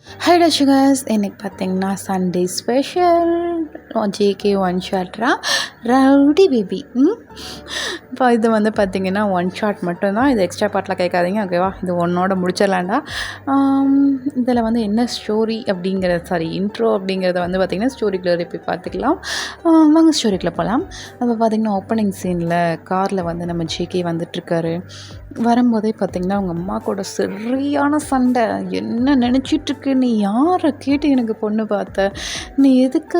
Hello sugars, இன்றைக்கி பார்த்தீங்கன்னா Sunday special JK one ஷாட்ரா ரவுடி பேபி. இப்போ இது வந்து பார்த்திங்கன்னா ஒன் ஷாட் மட்டும்தான், இது எக்ஸ்ட்ரா பார்ட்டில் கேட்காதீங்க, ஓகேவா? இது ஒன்னோட முடிச்சிடலாண்டா. இதில் வந்து என்ன ஸ்டோரி அப்படிங்கிறது, இன்ட்ரோ அப்படிங்கிறத வந்து பார்த்திங்கன்னா ஸ்டோரிக்குள்ளே போய் பார்த்துக்கலாம். வாங்க ஸ்டோரிக்குள்ளே போகலாம். அப்போ பார்த்திங்கன்னா ஓப்பனிங் சீனில் காரில் வந்து நம்ம ஜேகே வந்துட்டுருக்காரு. வரும்போதே பார்த்திங்கன்னா அவங்க அம்மா கூட சரியான சண்டை. என்ன நினச்சிட்ருக்கு, நீ யாரை கேட்டு எனக்கு பொண்ணு பார்த்த, நீ எதுக்கு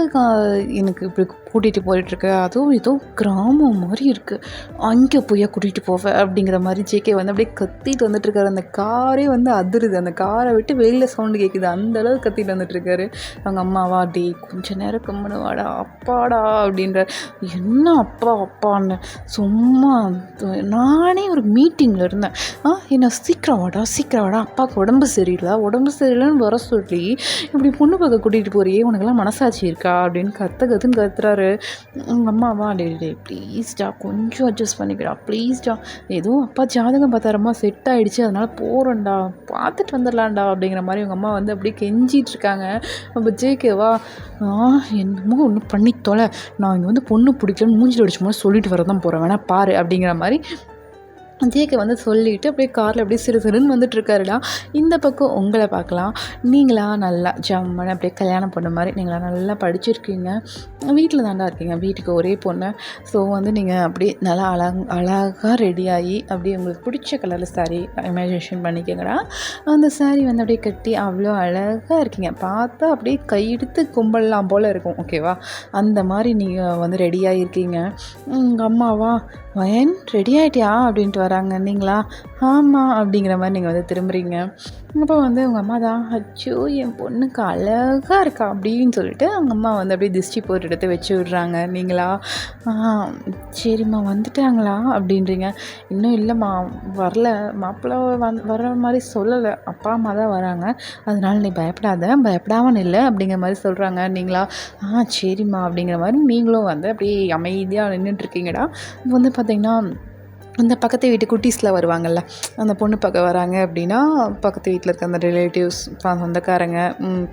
எனக்கு இப்படி கூட்டிகிட்டு போயிட்டுருக்க, அதுவும் ஏதோ கிராமம் மாதிரி இருக்குது, அங்கே போய் கூட்டிகிட்டு போவேன் அப்படிங்கிற மாதிரி ஜேகே வந்து அப்படியே கத்திட்டு வந்துட்டுருக்காரு. அந்த காரே வந்து அதிருது, அந்த காரை விட்டு வெளியில் சவுண்டு கேட்குது, அந்தளவு கத்திட்டு வந்துட்டுருக்காரு. அவங்க அம்மாவா, டே கொஞ்சம் நேரம் கம்முனு வாடா, அப்பாடா அப்படின்ற. என்ன அப்பா அப்பான்னு சும்மா நானே ஒரு மீட்டிங்கில் இருந்தேன், என்ன சீக்கிரம் வாடா அப்பாவுக்கு உடம்பு சரியில்லைன்னு வர சொல்லி இப்படி பொண்ணு பார்க்க கூட்டிகிட்டு போறியே, உனக்கெல்லாம் மனசாட்சி இருக்கா அப்படின்னு கத்துன்னு கத்துறாரு. உங்கள் அம்மாவா, டே ப்ளீஸ்டா கொஞ்சம் அட்ஜஸ்ட் பண்ணிக்கிறா ப்ளீஸ்டா, எதுவும் அப்பா ஜாதகம் பார்த்தாரம்மா செட் ஆகிடுச்சு, அதனால் போகிறோம்டா, பார்த்துட்டு வந்துடலாம்டா அப்படிங்கிற மாதிரி உங்கள் அம்மா வந்து அப்படியே கெஞ்சிட்டு இருக்காங்க. அப்போ ஜேகேவா, என்னமோ ஒன்று பண்ணி தொலை, நான் இங்கே வந்து பொண்ணு பிடிக்கலன்னு மூஞ்சில் அடிச்சு போது சொல்லிட்டு வரதான் போகிறேன், வேணா பாரு அப்படிங்கிற மாதிரி ஜேகே வந்து சொல்லிவிட்டு அப்படியே காரில் அப்படியே சிறுன்னு வந்துட்டுருக்காருடா. இந்த பக்கம் உங்களை பார்க்கலாம். நீங்களா நல்லா ஜம்மன்னு அப்படியே கல்யாணம் பண்ண மாதிரி நீங்களா நல்லா படிச்சிருக்கீங்க, வீட்டில் தாண்டா இருக்கீங்க, வீட்டுக்கு ஒரே பொண்ணு. ஸோ வந்து நீங்கள் அப்படியே நல்லா அழகாக ரெடியாகி அப்படியே உங்களுக்கு பிடிச்ச கலரில் சாரீ இமேஜினேஷன் பண்ணிக்கங்கடா. அந்த சாரீ வந்து அப்படியே கட்டி அவ்வளோ அழகாக இருக்கீங்க, பார்த்தா அப்படியே கையெடுத்து கும்பலாம் போல் இருக்கும், ஓகேவா? அந்த மாதிரி நீங்கள் வந்து ரெடியாக இருக்கீங்க. உங்கள் அம்மாவா, வயன் ரெடி ஆகிட்டியா அப்படின்ட்டு வராங்க. நீங்களா, ஆமாம் அப்படிங்கிற மாதிரி நீங்கள் வந்து திரும்புகிறீங்க. அப்போ வந்து உங்கள் அம்மா தான், அச்சோ என் பொண்ணுக்கு அழகாக இருக்கா அப்படின்னு சொல்லிட்டு அவங்க அம்மா வந்து அப்படியே திஷ்டி போட்டு எடுத்து வச்சு விட்றாங்க. நீங்களா, சரிம்மா வந்துட்டாங்களா அப்படின்றீங்க. இன்னும் இல்லைம்மா வரல, மாப்பிள்ளை வர்ற மாதிரி சொல்லலை, அப்பா அம்மா தான் வராங்க, அதனால நீ பயப்படாமல் இல்லை அப்படிங்கிற மாதிரி சொல்கிறாங்க. நீங்களா, சரிம்மா அப்படிங்கிற மாதிரி நீங்களும் வந்து அப்படியே அமைதியாக நின்றுட்டுருக்கீங்கடா. இப்போ வந்து பார்த்திங்கன்னா அந்த பக்கத்து வீட்டு குட்டீஸ்லாம் வருவாங்கள்ல, அந்த பொண்ணு பார்க்க வராங்க அப்படின்னா பக்கத்து வீட்டில் இருக்க அந்த ரிலேட்டிவ்ஸ், சொந்தக்காரங்க,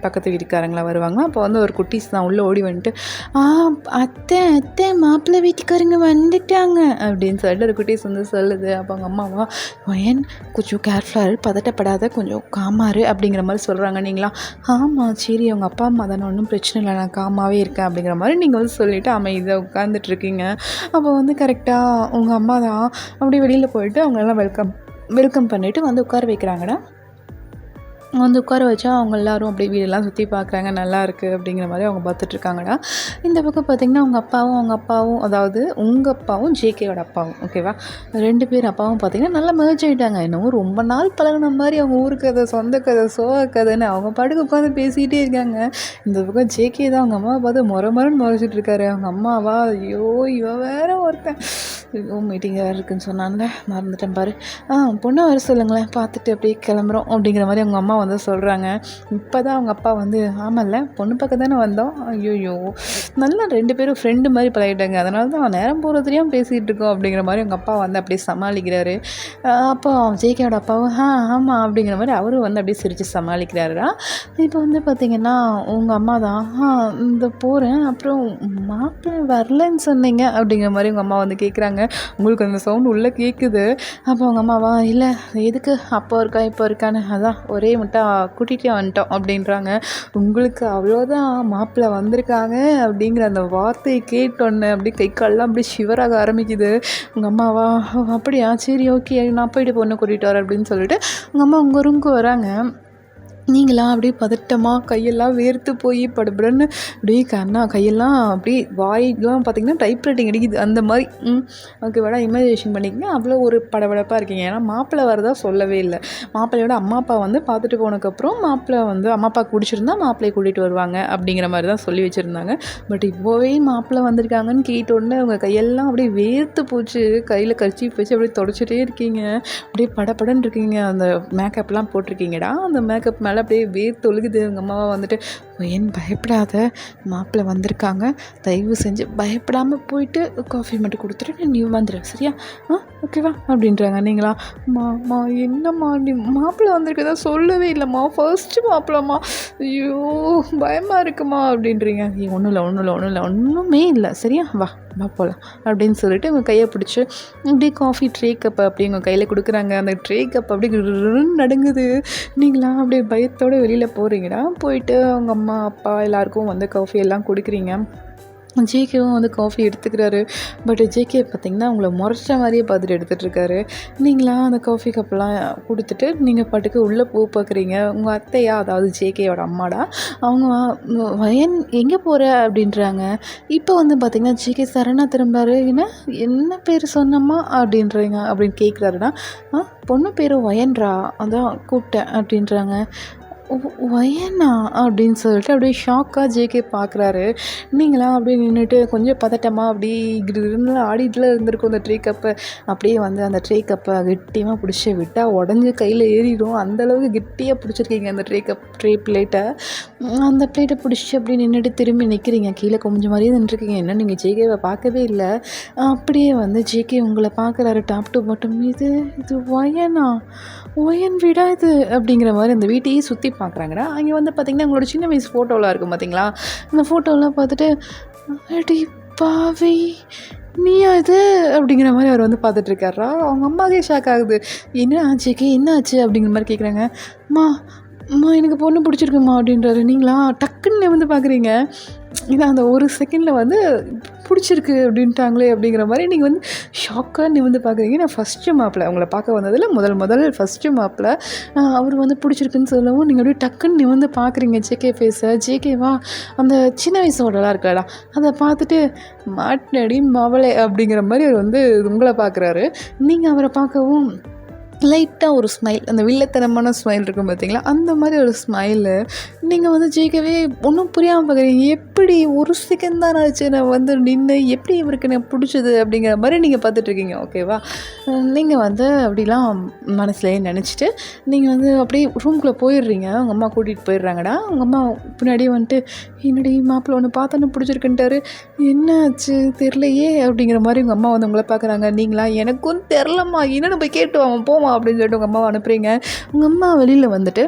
பக்கத்து வீட்டுக்காரங்களாம் வருவாங்க. அப்போ வந்து ஒரு குட்டீஸ் தான் உள்ளே ஓடி வந்துட்டு, அத்தை மாப்பிள்ளை வீட்டுக்காரங்க வந்துட்டாங்க அப்படின்னு சொல்லிட்டு ஒரு குட்டீஸ் வந்து சொல்லுது. அப்போ அவங்க அம்மாவா, ஏன் கொஞ்சம் கேர்ஃபுல்லாக பதட்டப்படாத, கொஞ்சம் காமாறு அப்படிங்கிற மாதிரி சொல்கிறாங்க. நீங்களா, ஆமாம் சரி அவங்க அப்பா அம்மா தானே, ஒன்றும் பிரச்சனை இல்லை, நான் காமாவே இருக்கேன் அப்படிங்கிற மாதிரி நீங்கள் வந்து சொல்லிவிட்டு அமைதியாக உட்காந்துட்ருக்கீங்க. அப்போ வந்து கரெக்டாக உங்கள் அம்மா தான் அப்படியே வெளியில் போயிட்டு அவங்களெல்லாம் வெல்கம் பண்ணிவிட்டு வந்து உட்கார வைக்கிறாங்கடா. வந்து உட்கார வச்சா அவங்க எல்லோரும் அப்படியே வீடெல்லாம் சுற்றி பார்க்குறாங்க, நல்லா இருக்குது அப்படிங்கிற மாதிரி அவங்க பார்த்துட்ருக்காங்கடா. இந்த பக்கம் பார்த்திங்கன்னா அவங்க அப்பாவும் அதாவது உங்கள் அப்பாவும் ஜேகேயோட அப்பாவும், ஓகேவா, 2 பேர் அப்பாவும் பார்த்திங்கன்னா நல்லா மெர்ஜ் ஆகிட்டாங்க. என்னவோ ரொம்ப நாள் பழகின மாதிரி அவங்க ஊர் கதை, சொந்த கதை, சோக கதைன்னு அவங்க பாட்டுக்கு உட்காந்து பேசிகிட்டே இருக்காங்க. இந்த பக்கம் ஜேகே தான் அவங்க அம்மாவை பார்த்து மொரன்னு முறைச்சிட்டு இருக்காரு. அவங்க அம்மாவா, ஐயோ இவன் வேற ஒருத்தன், மீட்டிங் வேறு இருக்குதுன்னு சொன்னான்ல, மறந்துட்டேன் பாரு, பொண்ணை வர சொல்லுங்களேன், பார்த்துட்டு அப்படியே கிளம்புறோம் அப்படிங்கிற மாதிரி அவங்க அம்மா வந்து சொல்கிறாங்க. இப்போ தான் அவங்க அப்பா வந்து, ஆமாம்ல பொண்ணு பக்கம் தானே வந்தோம், ஐயோ நல்லா 2 பேரும் ஃப்ரெண்டு மாதிரி பழகிட்டாங்க, அதனால தான் நேரம் போகிறதுலையும் பேசிகிட்டு இருக்கோம் அப்படிங்கிற மாதிரி அவங்க அப்பா வந்து அப்படியே சமாளிக்கிறாரு. அப்போ ஜேகேயோட அப்பாவும் ஆமாம் அப்படிங்கிற மாதிரி அவரும் வந்து அப்படியே சிரித்து சமாளிக்கிறாருடா. இப்போ வந்து பார்த்திங்கன்னா உங்கள் அம்மா தான், இந்த போகிறேன், அப்புறம் மாப்பிள்ளை வரலன்னு சொன்னீங்க அப்படிங்கிற மாதிரி உங்கள் அம்மா வந்து கேட்குறாங்க. உங்களுக்கு அந்த சவுண்டு உள்ளே கேட்குது. அப்போ அவங்க அம்மாவா, இல்லை எதுக்கு அப்போ இருக்கா இப்போ இருக்கான்னு, அதான் ஒரே மட்டும் கூட்டிகிட்டே வந்துட்டோம் அப்படின்றாங்க. உங்களுக்கு அவ்வளோதான், மாப்பிள்ளை வந்திருக்காங்க அப்படிங்கிற அந்த வார்த்தையை கேட்டோன்னே அப்படியே கை கால்லாம் அப்படியே ஷிவராக ஆரம்பிக்குது. உங்கள் அம்மாவா, அப்படியா சரி ஓகே நான் போய்ட்டு பொண்ணு கூட்டிகிட்டு வரேன் அப்படின்னு சொல்லிட்டு உங்கள் அம்மா உங்கள் ரூமுக்கு வராங்க. நீங்களாம் அப்படியே பதட்டமாக கையெல்லாம் வேர்த்து போய் படபடன்னு அப்படியே கையெல்லாம் அப்படியே வாய்லாம் பார்த்திங்கன்னா டைப் ரைட்டிங் அடிக்குது அந்த மாதிரி. ஓகேவாடா, இமேஜினேஷன் பண்ணிக்கங்க, அவ்வளோ ஒரு படபடப்பாக இருக்கீங்க. ஏன்னா மாப்பிள்ளை வரதா சொல்லவே இல்லை. மாப்பிள்ளையோட அம்மா அப்பா வந்து பார்த்துட்டு போனதுக்கப்புறம் மாப்பிள்ளை வந்து அம்மா அப்பா பிடிச்சிருந்தா மாப்பிள்ளையை கூட்டிகிட்டு வருவாங்க அப்படிங்கிற மாதிரி தான் சொல்லி வச்சுருந்தாங்க. பட் இப்போவே மாப்பிள்ளை வந்திருக்காங்கன்னு கேட்டோடனே அவங்க கையெல்லாம் அப்படியே வேர்த்து போச்சு, கையில் கர்ச்சீஃப் வச்சு அப்படியே தொடச்சிட்டே இருக்கீங்க, அப்படியே படபடன்னு இருக்கீங்க. அந்த மேக்கப்லாம் போட்டிருக்கீங்கடா, அந்த மேக்கப் மேலே அப்படியே வேர்த்து ஒழுகுது. எங்கள் அம்மாவை வந்துட்டு, ஏன் பயப்படாத, மாப்பிள்ளை வந்திருக்காங்க, தயவு செஞ்சு பயப்படாமல் போயிட்டு காஃபி மட்டும் கொடுத்துட்டு நீ வந்துடு சரியா, ஓகேவா அப்படின்றாங்க. நீங்களா, என்னம்மா நீ மாப்பிள்ளை வந்திருக்கதா சொல்லவே இல்லைம்மா, ஃபர்ஸ்ட்டு மாப்பிள்ளம்மா, ஐயோ பயமாக இருக்குமா அப்படின்றீங்க. ஒன்றும் இல்லை ஒன்றும் இல்லை ஒன்றும் இல்லை ஒன்றுமே இல்லை சரியா வா வா போகலாம் அப்படின்னு சொல்லிட்டு உங்கள் கையை பிடிச்சி அப்படியே காஃபி ட்ரே கப் அப்படி உங்கள் கையில் கொடுக்குறாங்க. அந்த ட்ரே கப் அப்படியே கிருன்னு நடுங்குது. நீங்களாம் அப்படியே பயத்தோடு வெளியில் போகிறீங்கடா. போயிட்டு அவங்க அம்மா அப்பா எல்லாருக்கும் வந்து காஃபி எல்லாம் கொடுக்குறீங்க. ஜேகேவும் வந்து காஃபி எடுத்துக்கிறாரு. பட் ஜேகே பார்த்திங்கன்னா உங்களை முறைச்ச மாதிரியே பார்த்துட்டு எடுத்துகிட்ருக்காரு. நீங்களாம் அந்த காஃபி கப்பெல்லாம் கொடுத்துட்டு நீங்கள் பாட்டுக்கு உள்ளே பார்க்குறீங்க. உங்கள் அத்தையா, அதாவது ஜேகேயோட அம்மாடா, அவங்க வயன் எங்கே போகிற அப்படின்றாங்க. இப்போ வந்து பார்த்திங்கன்னா ஜேகே சரணா திரும்பாரு. என்ன பேர் சொன்னம்மா அப்படின்றீங்க அப்படின்னு கேட்குறாருன்னா, பொண்ணு பேர் வயன்றா, அதான் கூப்பிட்டேன் அப்படின்றாங்க. வயனா அப்படின்னு சொல்லிட்டு அப்படியே ஷாக்காக ஜேகே பார்க்குறாரு. நீங்களாம் அப்படியே நின்றுட்டு கொஞ்சம் பதட்டமாக அப்படியே கிருன்னு ஆடிட்டுல இருந்திருக்கும் அந்த ட்ரே கப்பை. அப்படியே வந்து அந்த ட்ரே கப்பை கெட்டியமாக பிடிச்சி விட்டால் உடஞ்சி கையில் ஏறிடும். அந்தளவுக்கு கெட்டியாக பிடிச்சிருக்கீங்க அந்த ட்ரே பிளேட்டை. அந்த பிளேட்டை பிடிச்சி அப்படியே நின்றுட்டு திரும்பி நிற்கிறீங்க. கீழே கொஞ்சம் மாதிரியே நின்றுருக்கீங்க. என்ன நீங்கள் ஜேகேவை பார்க்கவே இல்லை. அப்படியே வந்து ஜேகே உங்களை பார்க்குறாரு டாப் டு பாட்டம். இது வயனா, ஒயன் வீடா இது அப்படிங்கிற மாதிரி அந்த வீட்டையே சுற்றி பார்க்குறாங்கடா. அங்கே வந்து பார்த்திங்கன்னா உங்களோட சின்ன வயசு ஃபோட்டோலாம் இருக்கும் பார்த்தீங்களா. அந்த ஃபோட்டோலாம் பார்த்துட்டு அடி பாவி நீயா இது அப்படிங்கிற மாதிரி அவர் வந்து பார்த்துட்ருக்காரா. அவங்க அம்மாவே ஷாக் ஆகுது. என்ன ஆச்சுக்கே என்ன ஆச்சு அப்படிங்கிற மாதிரி கேட்குறாங்க. அம்மா எனக்கு பொண்ணு பிடிச்சிருக்குமா அப்படின்றாரு. நீங்களா டக்குன்னு வந்து பார்க்குறீங்க. ஏன்னா அந்த ஒரு செகண்டில் வந்து பிடிச்சிருக்கு அப்படின்ட்டாங்களே அப்படிங்கிற மாதிரி நீங்கள் வந்து ஷாக்காக நிமிர்ந்து பார்க்குறீங்க. நான் ஃபஸ்ட்டு மாப்பிள்ள உங்களை பார்க்க வந்ததில் முதல் ஃபஸ்ட்டு மாப்பிள்ள அவர் வந்து பிடிச்சிருக்குன்னு சொல்லவும் நீங்கள் அப்படியே டக்குன்னு நிமிர்ந்து பார்க்குறீங்க ஜேகே ஃபேஸை. ஜேகேவா அந்த சின்ன வயசோடலாம் இருக்கலடா அதை பார்த்துட்டு மாட்டினடி மவளே அப்படிங்கிற மாதிரி அவர் வந்து உங்களை பார்க்குறாரு. நீங்கள் அவரை பார்க்கவும் லைட்டாக ஒரு ஸ்மைல், அந்த வில்லத்தனமான ஸ்மைல் இருக்கும் பார்த்தீங்களா, அந்த மாதிரி ஒரு ஸ்மைலு. நீங்கள் வந்து ஜேகேவே ஒன்றும் புரியாமல் பார்க்குறீங்க. எப்படி ஒரு செகண்ட் தான் ஆச்சு நான் வந்து நின்று எப்படி இவருக்கு எனக்கு பிடிச்சது அப்படிங்கிற மாதிரி நீங்கள் பார்த்துட்ருக்கீங்க. ஓகேவா. நீங்கள் வந்து அப்படிலாம் மனசுலேயே நினச்சிட்டு நீங்கள் வந்து அப்படியே ரூம்குள்ளே போயிடுறீங்க. உங்கள் அம்மா கூட்டிகிட்டு போயிடுறாங்கடா. உங்கள் அம்மா பின்னாடியே வந்துட்டு என்னடி மாப்பிள்ளை ஒன்று பார்த்தோன்னு பிடிச்சிருக்குன்ட்டாரு, என்ன ஆச்சு தெரிலையே அப்படிங்கிற மாதிரி உங்கள் அம்மா வந்து உங்களை பார்க்குறாங்க. நீங்களா எனக்கும் தெரிலம்மா, என்னென்னு போய் கேட்டு அவன் போமா அப்படின்னு சொல்லிட்டு உங்கள் அம்மாவை அனுப்புகிறீங்க. உங்கள் அம்மா வெளியில் வந்துட்டு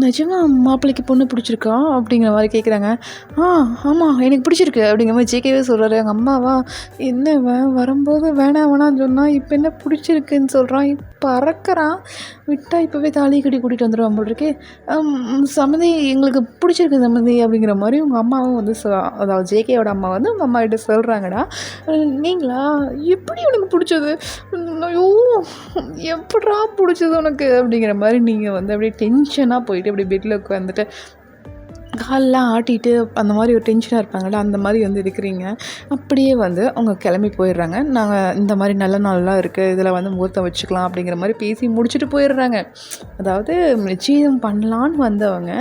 நிஜமாக மாப்பிள்ளைக்கு பொண்ணு பிடிச்சிருக்கா அப்படிங்கிற மாதிரி கேட்குறாங்க. ஆமாம் எனக்கு பிடிச்சிருக்கு அப்படிங்கிற மாதிரி ஜேகேவே சொல்கிறாரு. எங்கள் அம்மாவா என்ன வரும்போது வேணான்னு சொன்னால் இப்போ என்ன பிடிச்சிருக்குன்னு சொல்கிறான், இப்போ அறக்கிறான், விட்டால் இப்போவே தாலி கட்டி கூட்டிகிட்டு வந்துடுவான் போல் இருக்கே. சம்மந்தி எங்களுக்கு பிடிச்சிருக்கு சம்மந்தி அப்படிங்கிற மாதிரி உங்கள் அம்மாவும் வந்து அதாவது ஜேகேயோட அம்மா வந்து உங்கள் அம்மா கிட்ட சொல்கிறாங்கடா. நீங்களா எப்படி உனக்கு பிடிச்சது, ஐயோ எப்படா பிடிச்சது உனக்கு அப்படிங்கிற மாதிரி நீங்கள் வந்து அப்படியே டென்ஷனாக போயிட்டு அப்படியே பெட்டில் உட்காந்துட்டு காலெலாம் ஆட்டிட்டு அந்த மாதிரி ஒரு டென்ஷனாக இருப்பாங்கள்ல, அந்த மாதிரி வந்து இருக்கிறீங்க. அப்படியே வந்து அவங்க கிளம்பி போயிடுறாங்க. நாங்கள் இந்த மாதிரி நல்ல நாள்லாம் இருக்குது, இதில் வந்து முகூர்த்தம் வச்சுக்கலாம் அப்படிங்கிற மாதிரி பேசி முடிச்சுட்டு போயிடுறாங்க. அதாவது நிச்சயம் பண்ணலான்னு வந்தவங்க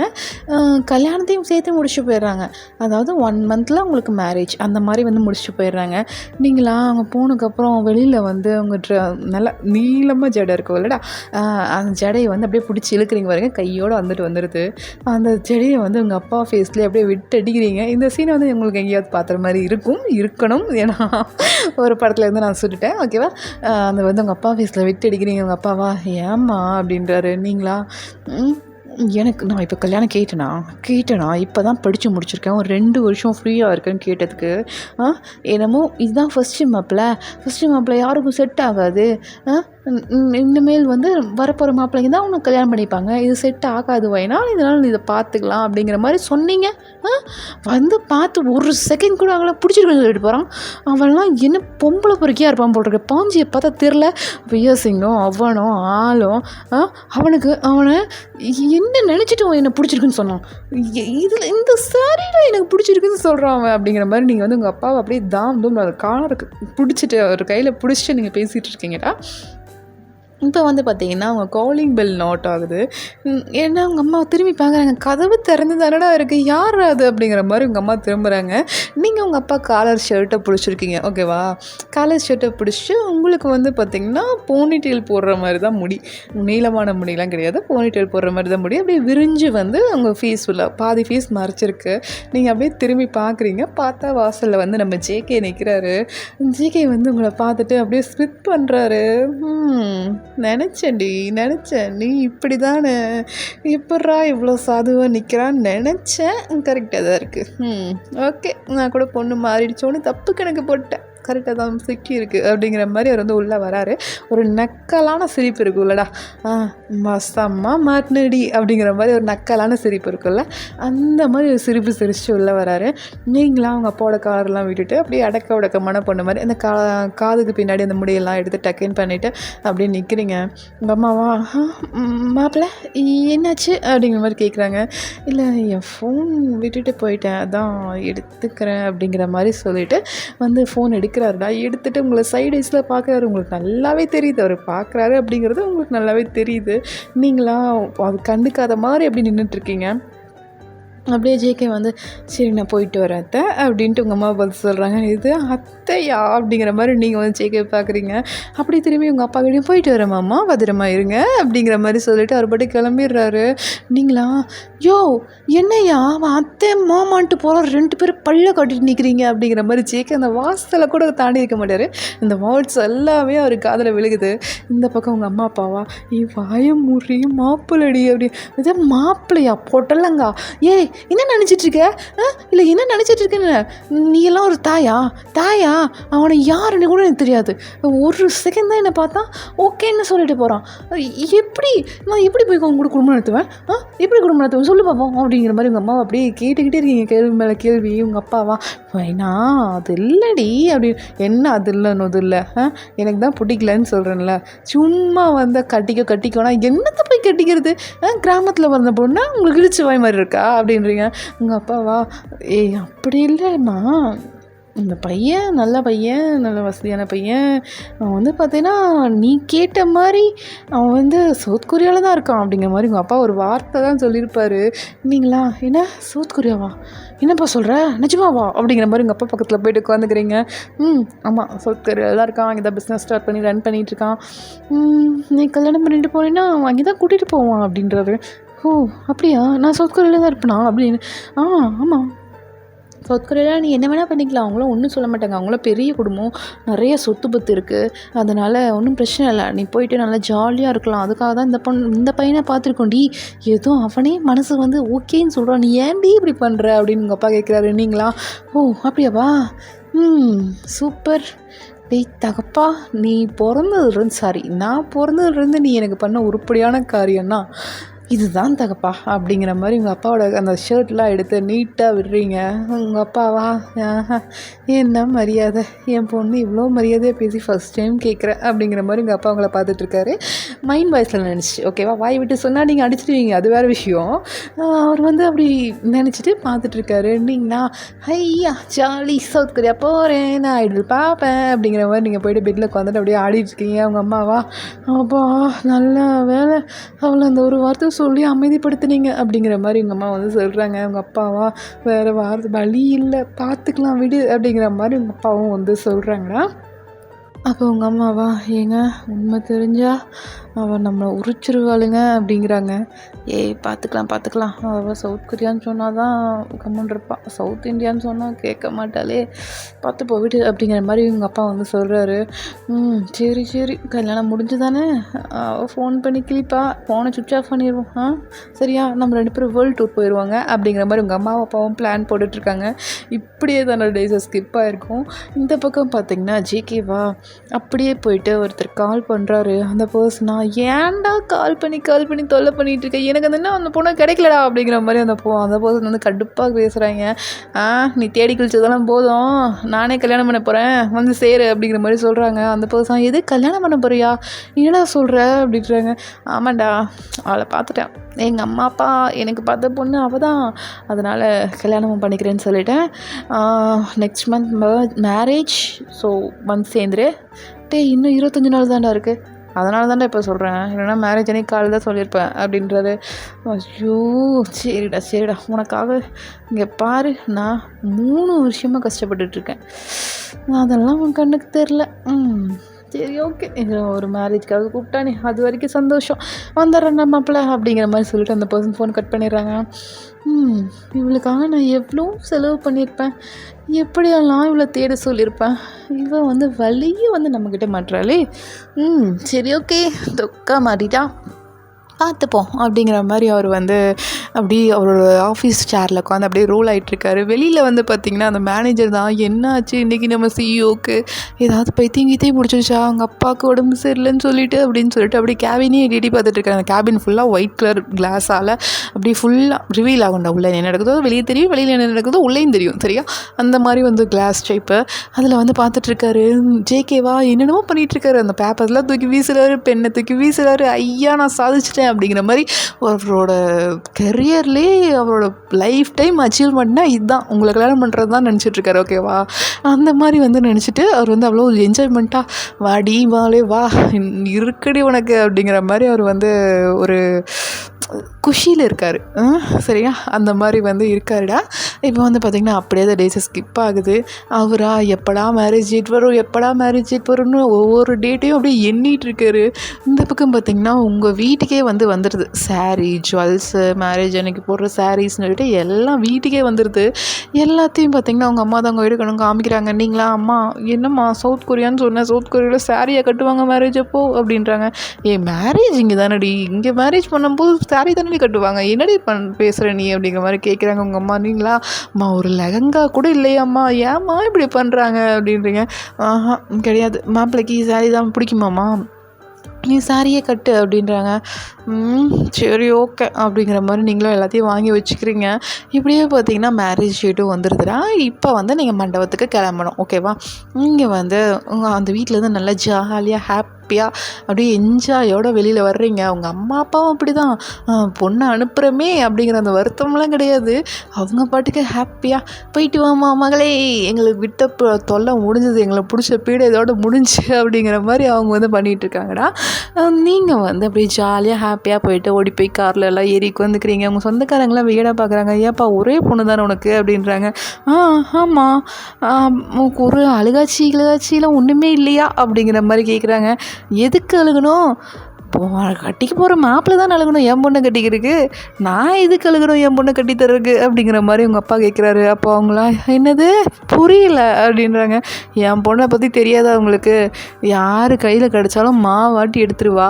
கல்யாணத்தையும் சேர்த்து முடிச்சுட்டு போயிடுறாங்க. அதாவது 1 மந்தில் உங்களுக்கு மேரேஜ் அந்த மாதிரி வந்து முடிச்சுட்டு போயிடுறாங்க. நீங்களா அங்கே போனதுக்கப்புறம் வெளியில் வந்து அவங்க நல்லா நீளமாக ஜடை இருக்கும் இல்லைடா, அந்த ஜடையை வந்து அப்படியே பிடிச்சி இழுக்கிறீங்க பாருங்க, கையோடு வந்துடுது. அந்த ஜடையை வந்து உங்கள் அப்பா ஃபேஸ்லேயே அப்படியே விட்டு அடிக்கிறீங்க. இந்த சீனை வந்து உங்களுக்கு எங்கேயாவது பார்த்துற மாதிரி இருக்கணும். ஏன்னா ஒரு படத்தில் இருந்து நான் சொல்லிட்டேன். ஓகேவா. அந்த வந்து உங்கள் அப்பா ஃபேஸில் விட்டு அடிக்கிறீங்க. உங்கள் அப்பாவா ஏம்மா அப்படின்றாரு. நீங்களா எனக்கு நான் இப்போ கல்யாணம் கேட்டேனா இப்போ தான் படித்து முடிச்சிருக்கேன், ஒரு 2 வருஷம் ஃப்ரீயாக இருக்கேன்னு கேட்டதுக்கு என்னமோ இதுதான் ஃபஸ்ட்டு மாப்பிள்ளை யாருக்கும் செட் ஆகாது, இனிமேல் வந்து வரப்போகிற மாப்பிள்ளைங்க தான் உனக்கு கல்யாணம் பண்ணிப்பாங்க, இது செட் ஆகாது வைனா, இதனால் இதை பார்த்துக்கலாம் அப்படிங்கிற மாதிரி சொன்னீங்க. வந்து பார்த்து ஒரு செகண்ட் கூட அவங்கள பிடிச்சிருக்குன்னு சொல்லிட்டு போகிறான். அவன்லாம் என்ன பொம்பளை பொறுக்கியாக இருப்பான் போட்டிருக்க, பாஞ்சியை பார்த்தா தெரில. வியசிங்கும் அவனும் ஆளும் அவனை என்ன நினச்சிட்டு என்னை பிடிச்சிருக்குன்னு சொன்னான், இதில் இந்த சாரியில் எனக்கு பிடிச்சிருக்குன்னு சொல்கிறான் அவன் அப்படிங்கிற மாதிரி நீங்கள் வந்து உங்கள் அப்பாவை அப்படியே தூம் அதை காலருக்கு பிடிச்சிட்டு அவர் கையில் பிடிச்சிட்டு நீங்கள் பேசிகிட்டு இருக்கீங்கடா. இப்போ வந்து பார்த்திங்கன்னா அவங்க காலிங் பெல் நாட் ஆகுது. ஏன்னா உங்கள் அம்மா திரும்பி பார்க்குறாங்க, கதவு திறந்து தானடா இருக்குது, யார் அது அப்படிங்கிற மாதிரி உங்கள் அம்மா திரும்புகிறாங்க. நீங்கள் உங்கள் அப்பா காலர் ஷர்ட்டை பிடிச்சிருக்கீங்க. ஓகேவா. காலர் ஷர்ட்டை பிடிச்சி உங்களுக்கு வந்து பார்த்திங்கன்னா போனிடெயில் போடுற மாதிரி தான் முடி, நீளமான முடியெலாம் கிடையாது, போனிடெயில் போடுற மாதிரி தான் முடி அப்படியே விரிஞ்சு வந்து உங்கள் ஃபேஸ் ஃபுல்லாக பாதி ஃபேஸ் மறைச்சிருக்கு. நீங்கள் அப்படியே திரும்பி பார்க்குறீங்க. பார்த்தா வாசலில் வந்து நம்ம ஜேகே நிற்கிறாரு. ஜேகே வந்து உங்களை பார்த்துட்டு அப்படியே ஸ்மித் பண்ணுறாரு. நினச்சேன்டி நினச்சேன் நீ இப்படி தானே எப்பட்றா இவ்வளோ சாதுவாக நிற்கிறான்னு நினச்சேன். கரெக்டாக தான் இருக்குது. ஓகே, நான் கூட பொண்ணு மாறிடுச்சோன்னு தப்பு கணக்கு போட்டேன். கரெக்டாக தான் சிக்கி இருக்குது அப்படிங்கிற மாதிரி அவர் வந்து உள்ளே வராரு. ஒரு நக்கலான சிரிப்பு இருக்குல்லடா, மஸ்தம்மா மாட்டினடி அப்படிங்கிற மாதிரி ஒரு நக்கலான சிரிப்பு இருக்குல்ல, அந்த மாதிரி ஒரு சிரிப்பு சிரிச்சுட்டு உள்ளே வராரு. நீங்களாம் அவங்க அப்பாவோட காரெலாம் விட்டுட்டு அப்படியே அடக்க உடக்கமான பொண்ணு மாதிரி அந்த காதுக்கு பின்னாடி அந்த முடியெல்லாம் எடுத்து டக்குன்னு பண்ணிவிட்டு அப்படியே நிற்கிறீங்க. உங்கள் அம்மாவா மாப்பிள்ள என்னாச்சு அப்படிங்கிற மாதிரி கேட்குறாங்க. இல்லை என் ஃபோன் விட்டுட்டு போயிட்டேன், அதான் எடுத்துக்கிறேன் அப்படிங்கிற மாதிரி சொல்லிவிட்டு வந்து ஃபோன் எடுக்கிறாருடா. எடுத்துகிட்டு உங்களை சைடு ஐஸில் பார்க்குறாரு. உங்களுக்கு நல்லாவே தெரியுது அவர் பார்க்குறாரு அப்படிங்கிறது உங்களுக்கு நல்லாவே தெரியுது. நீங்களா அது கண்டுக்காத மாதிரி எப்படி நின்றுட்டுருக்கீங்க. அப்படியே ஜேகே வந்து சரி நான் போயிட்டு வரேன் அத்தை அப்படின்ட்டு உங்கள் அம்மா பார்த்து சொல்கிறாங்க. இது அத்தையா அப்படிங்கிற மாதிரி நீங்கள் வந்து ஜேகே பார்க்குறீங்க. அப்படி திரும்பி உங்கள் அப்பா கிட்டே போயிட்டு வரேன் மாமா பத்திரமா இருங்க அப்படிங்கிற மாதிரி சொல்லிவிட்டு அவர் பாட்டு கிளம்பிடுறாரு. நீங்களா யோ என்னையா அவன் அத்தை மாமான்ட்டு போகிற 2 பேரும் பல்ல கட்டிட்டு நிற்கிறீங்க அப்படிங்கிற மாதிரி ஜேகே அந்த வாசலை கூட தாண்டி இருக்க மாட்டார். இந்த வேர்ட்ஸ் எல்லாமே அவர் காதில் விழுகுது. இந்த பக்கம் உங்கள் அம்மா அப்பாவா வாய மூறி மாப்பிள்ளடி அப்படி இதே மாப்பிள்ளையா போட்டலங்கா ஏய் என்ன நினச்சிட்ருக்க இல்லை என்ன நினச்சிட்ருக்கேன்னு நீ எல்லாம் ஒரு தாயா அவனை யாருன்னு கூட எனக்கு தெரியாது. ஒரு செகண்ட் தான் என்னை பார்த்தா ஓகேன்னு சொல்லிட்டு போகிறான். நான் எப்படி போய் உங்க கூட குடும்பம் நடத்துவேன் எப்படி குடும்பம் நடத்துவேன் சொல்லு பார்ப்போம் அப்படிங்கிற மாதிரி உங்கள் அம்மாவை அப்படியே கேட்டுக்கிட்டே இருக்கீங்க. கேள்வி மேலே கேள்வி. உங்கள் அப்பாவா வேணா அது இல்லடி அப்படி என்ன அது இல்லைன்னு அது இல்லை எனக்கு தான் பிடிக்கலன்னு சொல்கிறேன்ல சும்மா வந்து கட்டிக்கோனா என்னத்தை போய் கட்டிக்கிறது கிராமத்தில் வந்த பொண்ணு உங்களுக்கு இடிச்சு வாய் மாதிரி இருக்கா அப்படின்றீங்க. உங்கள் அப்பாவா அப்படி இல்லைம்மா இந்த பையன் நல்ல வசதியான பையன். அவன் வந்து பார்த்தீங்கன்னா நீ கேட்ட மாதிரி அவன் வந்து சவுத் கொரியாவில் தான் இருக்கான் அப்படிங்கிற மாதிரி உங்கள் அப்பா ஒரு வார்த்தை தான் சொல்லியிருப்பார். நீங்களா என்ன சவுத் கொரியாவா என்னப்பா சொல்கிற நிஜமாவா அப்படிங்கிற மாதிரி உங்கள் அப்பா பக்கத்தில் போய்ட்டு உட்காந்துக்கிறீங்க. ஆமாம் சவுத் கொரியாவில் தான் இருக்கான். அங்கே தான் பிஸ்னஸ் ஸ்டார்ட் பண்ணி ரன் பண்ணிகிட்ருக்கான். நீ கல்யாணம் பண்ணிட்டு போனேன்னா அங்கே தான் கூட்டிகிட்டு போவான் அப்படின்றாரு. ஓ அப்படியா நான் சவுத் கொரியாவில் தான் இருப்பேனா அப்படின்னு. ஆமாம் சவுத் கொரியாவில் நீ என்ன வேணால் பண்ணிக்கலாம். அவங்களும் ஒன்றும் சொல்ல மாட்டாங்க. அவங்களும் பெரிய குடும்பம், நிறைய சொத்து பத்து இருக்குது. அதனால் ஒன்றும் பிரச்சனை இல்லை, நீ போயிட்டு நல்லா ஜாலியாக இருக்கலாம். அதுக்காக தான் இந்த பையனை பார்த்துருக்கோண்டி. ஏதோ அவனே மனசு வந்து ஓகேன்னு சொல்கிறான், நீ ஏன்டி இப்படி பண்ணுற அப்படின்னு உங்கள் அப்பா கேட்குறாரு. நீங்களா ஓ அப்படியாப்பா சூப்பர். டேய் தகப்பா நீ நான் பிறந்ததுலேருந்து நீ எனக்கு பண்ண உருப்படியான காரியம்னா இதுதான் தகப்பா அப்படிங்கிற மாதிரி உங்கள் அப்பாவோட அந்த ஷர்ட்லாம் எடுத்து நீட்டாக விடுறீங்க. உங்கள் அப்பாவா என்ன மரியாதை என் பொண்ணு இவ்வளோ மரியாதையாக பேசி ஃபஸ்ட் டைம் கேட்குறேன் அப்படிங்கிற மாதிரி உங்கள் அப்பா அவங்கள பார்த்துட்ருக்காரு. மைண்ட் வாய்ஸில் நினச்சி ஓகேவா வாய் விட்டு சொன்னால் நீங்கள் அடிச்சிடுவீங்க அது வேறு விஷயம். அவர் வந்து அப்படி நினச்சிட்டு பார்த்துட்ருக்காரு. நீங்களா ஐயா ஜாலி சவுத் கொரியா போகிறேன் நான் ஐடல் பார்ப்பேன் அப்படிங்கிற மாதிரி நீங்கள் போய்ட்டு பெட்டில் உட்காந்துட்டு அப்படியே ஆடிட்டுருக்கீங்க. அவங்க அம்மாவா அப்பா நல்ல வேலை அவளை அந்த ஒரு வார்த்தை சொல்லி அமைதிப்படுத்துனீங்க அப்படிங்கிற மாதிரி உங்கள் அம்மா வந்து சொல்கிறாங்க. உங்கள் அப்பாவா வேறு வழி இல்லை பார்த்துக்கலாம் விடு அப்படிங்கிற மாதிரி உங்கள் அப்பாவும் வந்து சொல்கிறாங்களா. அப்போ உங்கள் அம்மாவா ஏங்க உண்மை தெரிஞ்சா அவள் நம்மளை உரிச்சிருவாளுங்க அப்படிங்கிறாங்க. பார்த்துக்கலாம் அவள் சவுத் கொரியான்னு சொன்னால் தான் கம்முன்னு இருப்பாள், சவுத் இந்தியான்னு சொன்னால் கேட்க மாட்டாளே, பார்த்து போவிட்டு அப்படிங்கிற மாதிரி உங்கள் அப்பா வந்து சொல்கிறாரு. சரி கல்யாணம் முடிஞ்சு தானே அவள் ஃபோன் பண்ணி கிளிப்பா, ஃபோனை சுவிட்ச் ஆஃப் பண்ணிடுவோம் சரியா, நம்ம 2 பேரும் வேர்ல்டு டூர் போயிடுவாங்க அப்படிங்கிற மாதிரி உங்கள் அம்மாவும் அப்பாவும் பிளான் போட்டுட்ருக்காங்க. இப்படியே தானே டேஸை ஸ்கிப் ஆகிருக்கும். இந்த பக்கம் பார்த்திங்கன்னா ஜேகேவா அப்படியே போயிட்டு ஒருத்தர் கால் பண்ணுறாரு. அந்த பர்சனா ஏன்டா கால் பண்ணி தொல்லை பண்ணிகிட்டு இருக்கேன், எனக்கு அந்த பொண்ணை கிடைக்கலடா அப்படிங்கிற மாதிரி அந்த பர்சன் வந்து கடுப்பாக பேசுகிறாங்க. நீ தேடி கழிச்சதெல்லாம் போதும், நானே கல்யாணம் பண்ண போகிறேன் வந்து சேரு அப்படிங்கிற மாதிரி சொல்கிறாங்க. அந்த பர்சன் எது கல்யாணம் பண்ண போறியா என்னடா சொல்கிற அப்படின்றாங்க. ஆமாண்டா அவளை பார்த்துட்டேன், எங்கள் அம்மா அப்பா எனக்கு பார்த்த பொண்ணு அவள் தான், அதனால் கல்யாணமும் பண்ணிக்கிறேன்னு சொல்லிட்டேன். நெக்ஸ்ட் மந்த் மேரேஜ், ஸோ வந்து சேர்ந்துரு. இன்னும் 25 நாள் தான்டா இருக்குது, அதனால தான்டா இப்போ சொல்கிறேன், இல்லைனா மேரேஜ் அன்னைக்கு காலையில் தான் சொல்லியிருப்பேன் அப்படின்றாரு. ஐயோ சரிடா உனக்காக இங்கே பாரு, நான் 3 வருஷமாக கஷ்டப்பட்டுட்ருக்கேன், அதெல்லாம் உன் கண்ணுக்கு தெரில. சரி ஓகே. ஒரு மேரேஜ்க்காக கூப்பிட்டானே அது வரைக்கும் சந்தோஷம். வந்துடுறேன்டா மாப்பிள்ள அப்படிங்கிற மாதிரி சொல்லிட்டு அந்த பர்சன் ஃபோன் கட் பண்ணிடுறாங்க. இவளுக்காக நான் எவ்வளோ செலவு பண்ணியிருப்பேன், எப்படியெல்லாம் இவ்வளோ தேட சொல்லியிருப்பேன், இவன் வந்து வழியே வந்து நம்மக்கிட்ட மாட்டுறாளே. சரி ஓகே, தொக்கா மாட்டிட்டா, பார்த்துப்போம் அப்படிங்கிற மாதிரி அவர் வந்து அப்படி அவரோட ஆஃபீஸ் சேரில் உட்காந்து அப்படியே ரோல் ஆகிட்டுருக்காரு. வெளியில் வந்து பார்த்திங்கன்னா அந்த மேனேஜர் தான், என்ன ஆச்சு இன்றைக்கி நம்ம சிஇஓக்கு ஏதாவது பைத்தியம் பிடிச்சிருச்சா, அவங்க அப்பாவுக்கு உடம்பு சரியில்லைன்னு சொல்லிட்டு அப்படின்னு சொல்லிட்டு அப்படியே கேபினே எடி பார்த்துட்ருக்காங்க. அந்த கேபின் ஃபுல்லாக ஒயிட் கலர் கிளாஸால் அப்படி ஃபுல்லாக ரிவீல் ஆகுண்டா, உள்ளே என்ன நடக்குதோ வெளியே தெரியும், வெளியில் என்ன நடக்குதோ உள்ளேயும் தெரியும், சரியா? அந்த மாதிரி வந்து கிளாஸ் டைப்பு அதில் வந்து பார்த்துட்ருக்காரு. ஜேகேவா என்னென்னமோ பண்ணிகிட்ருக்காரு. அந்த பேப்பர்லாம் தூக்கி வீசுகிறாரு, பெண்ணை தூக்கி வீசுகிறாரு. ஐயா நான் சாதிச்சிட்டேன் அப்படிங்கிற மாதிரி அவரோட கெரியர்லேயே அவரோட லைஃப் டைம் அச்சீவ்மெண்ட்னா இதுதான், உங்களை கல்யாணம் பண்ணுறது தான் நினச்சிட்ருக்காரு. ஓகேவா? அந்த மாதிரி வந்து நினச்சிட்டு அவர் வந்து அவ்வளோ என்ஜாய்மெண்ட்டாக வாடி வாலே வா இருக்கடி உனக்கு அப்படிங்கிற மாதிரி அவர் வந்து ஒரு குஷியில் இருக்கார். சரியா? அந்த மாதிரி வந்து இருக்காருடா. இப்போ வந்து பார்த்திங்கன்னா அப்படியே அந்த டேஸை ஸ்கிப் ஆகுது. அவரா எப்படா மேரேஜ் டேட் வரும், எப்படா மேரேஜ் டேட் வரும்னு ஒவ்வொரு டேட்டையும் அப்படியே எண்ணிகிட்ருக்காரு. இந்த பக்கம் பார்த்திங்கன்னா உங்கள் வீட்டுக்கே வந்துடுது சாரீ, ஜுவல்ஸு, மேரேஜ் அன்றைக்கி போடுற சாரீஸ்னு சொல்லிட்டு எல்லாம் வீட்டுக்கே வந்துடுது. எல்லாத்தையும் பார்த்திங்கன்னா அவங்க அம்மா தான் அவங்க வீடு காமிக்கிறாங்க. நீங்களா அம்மா என்னம்மா சவுத் கொரியான்னு சொன்னேன், சவுத் கொரியாவில் சாரியை கட்டுவாங்க மேரேஜ் அப்போ அப்படின்றாங்க. மேரேஜ் இங்கே தானடி, இங்கே மேரேஜ் பண்ணும்போது சாரி தானே கட்டுவாங்க, என்னடி பேசுகிற நீ அப்படிங்கிற மாதிரி கேட்குறாங்க உங்கள் அம்மா. நீங்களா அம்மா ஒரு லெஹங்கா கூட இல்லையாம்மா, ஏம்மா இப்படி பண்ணுறாங்க அப்படின்றீங்க. கிடையாது, மாப்பிள்ளைக்கு சாரி தான் பிடிக்குமாம்மா, நீ சாரியே கட்டு அப்படின்றாங்க. சரி ஓகே அப்படிங்கிற மாதிரி நீங்களும் எல்லாத்தையும் வாங்கி வச்சுக்கிறீங்க. இப்படியே பார்த்தீங்கன்னா மேரேஜ் டேட்டும் வந்துடுதுடா. இப்போ வந்து நீங்கள் மண்டபத்துக்கு கிளம்பணும். ஓகேவா? நீங்கள் வந்து அந்த வீட்டிலேருந்து நல்லா ஜாலியாக ஹாப்பியாக அப்படியே என்ஜாயோட வெளியில் வர்றீங்க. அவங்க அம்மா அப்பாவும் அப்படி தான், பொண்ணை அனுப்புகிறமே அப்படிங்கிற அந்த வருத்தம்லாம் கிடையாது. அவங்க பாட்டுக்கு ஹாப்பியாக போயிட்டு வாமா மகளே, எங்களுக்கு விட்ட தொல்லை முடிஞ்சது, எங்களுக்கு பிடிச்ச பீடை இதோட முடிஞ்சு அப்படிங்கிற மாதிரி அவங்க வந்து பண்ணிகிட்ருக்காங்கடா. நீங்கள் வந்து அப்படியே ஜாலியாக ஹாப்பியாக போயிட்டு ஓடி போய் காரில் எல்லாம் ஏறி உட்காந்துக்கிறீங்க. அவங்க சொந்தக்காரங்களாம் வீடாக பார்க்குறாங்க. ஏப்பா ஒரே பொண்ணு தானே உனக்கு அப்படின்றாங்க. ஆமாம், ஒரு அழுகாச்சிலாம் ஒன்றுமே இல்லையா அப்படிங்கிற மாதிரி கேட்குறாங்க. எதுக்கு அழுகணும், கட்டிக்க போகிற மாப்பிள்ளை தான் அழுகணும், என் பொண்ணை கட்டிக்கிறதுக்கு நான் எதுக்கு அழுகணும், என் பொண்ணை கட்டி தர்றதுக்கு அப்படிங்கிற மாதிரி உங்கள் அப்பா கேட்குறாரு. அப்போ அவங்களா என்னது புரியல அப்படின்றாங்க. என் பொண்ணை பற்றி தெரியாதா அவங்களுக்கு, யார் கையில் கிடச்சாலும் மாவாட்டி எடுத்துருவா.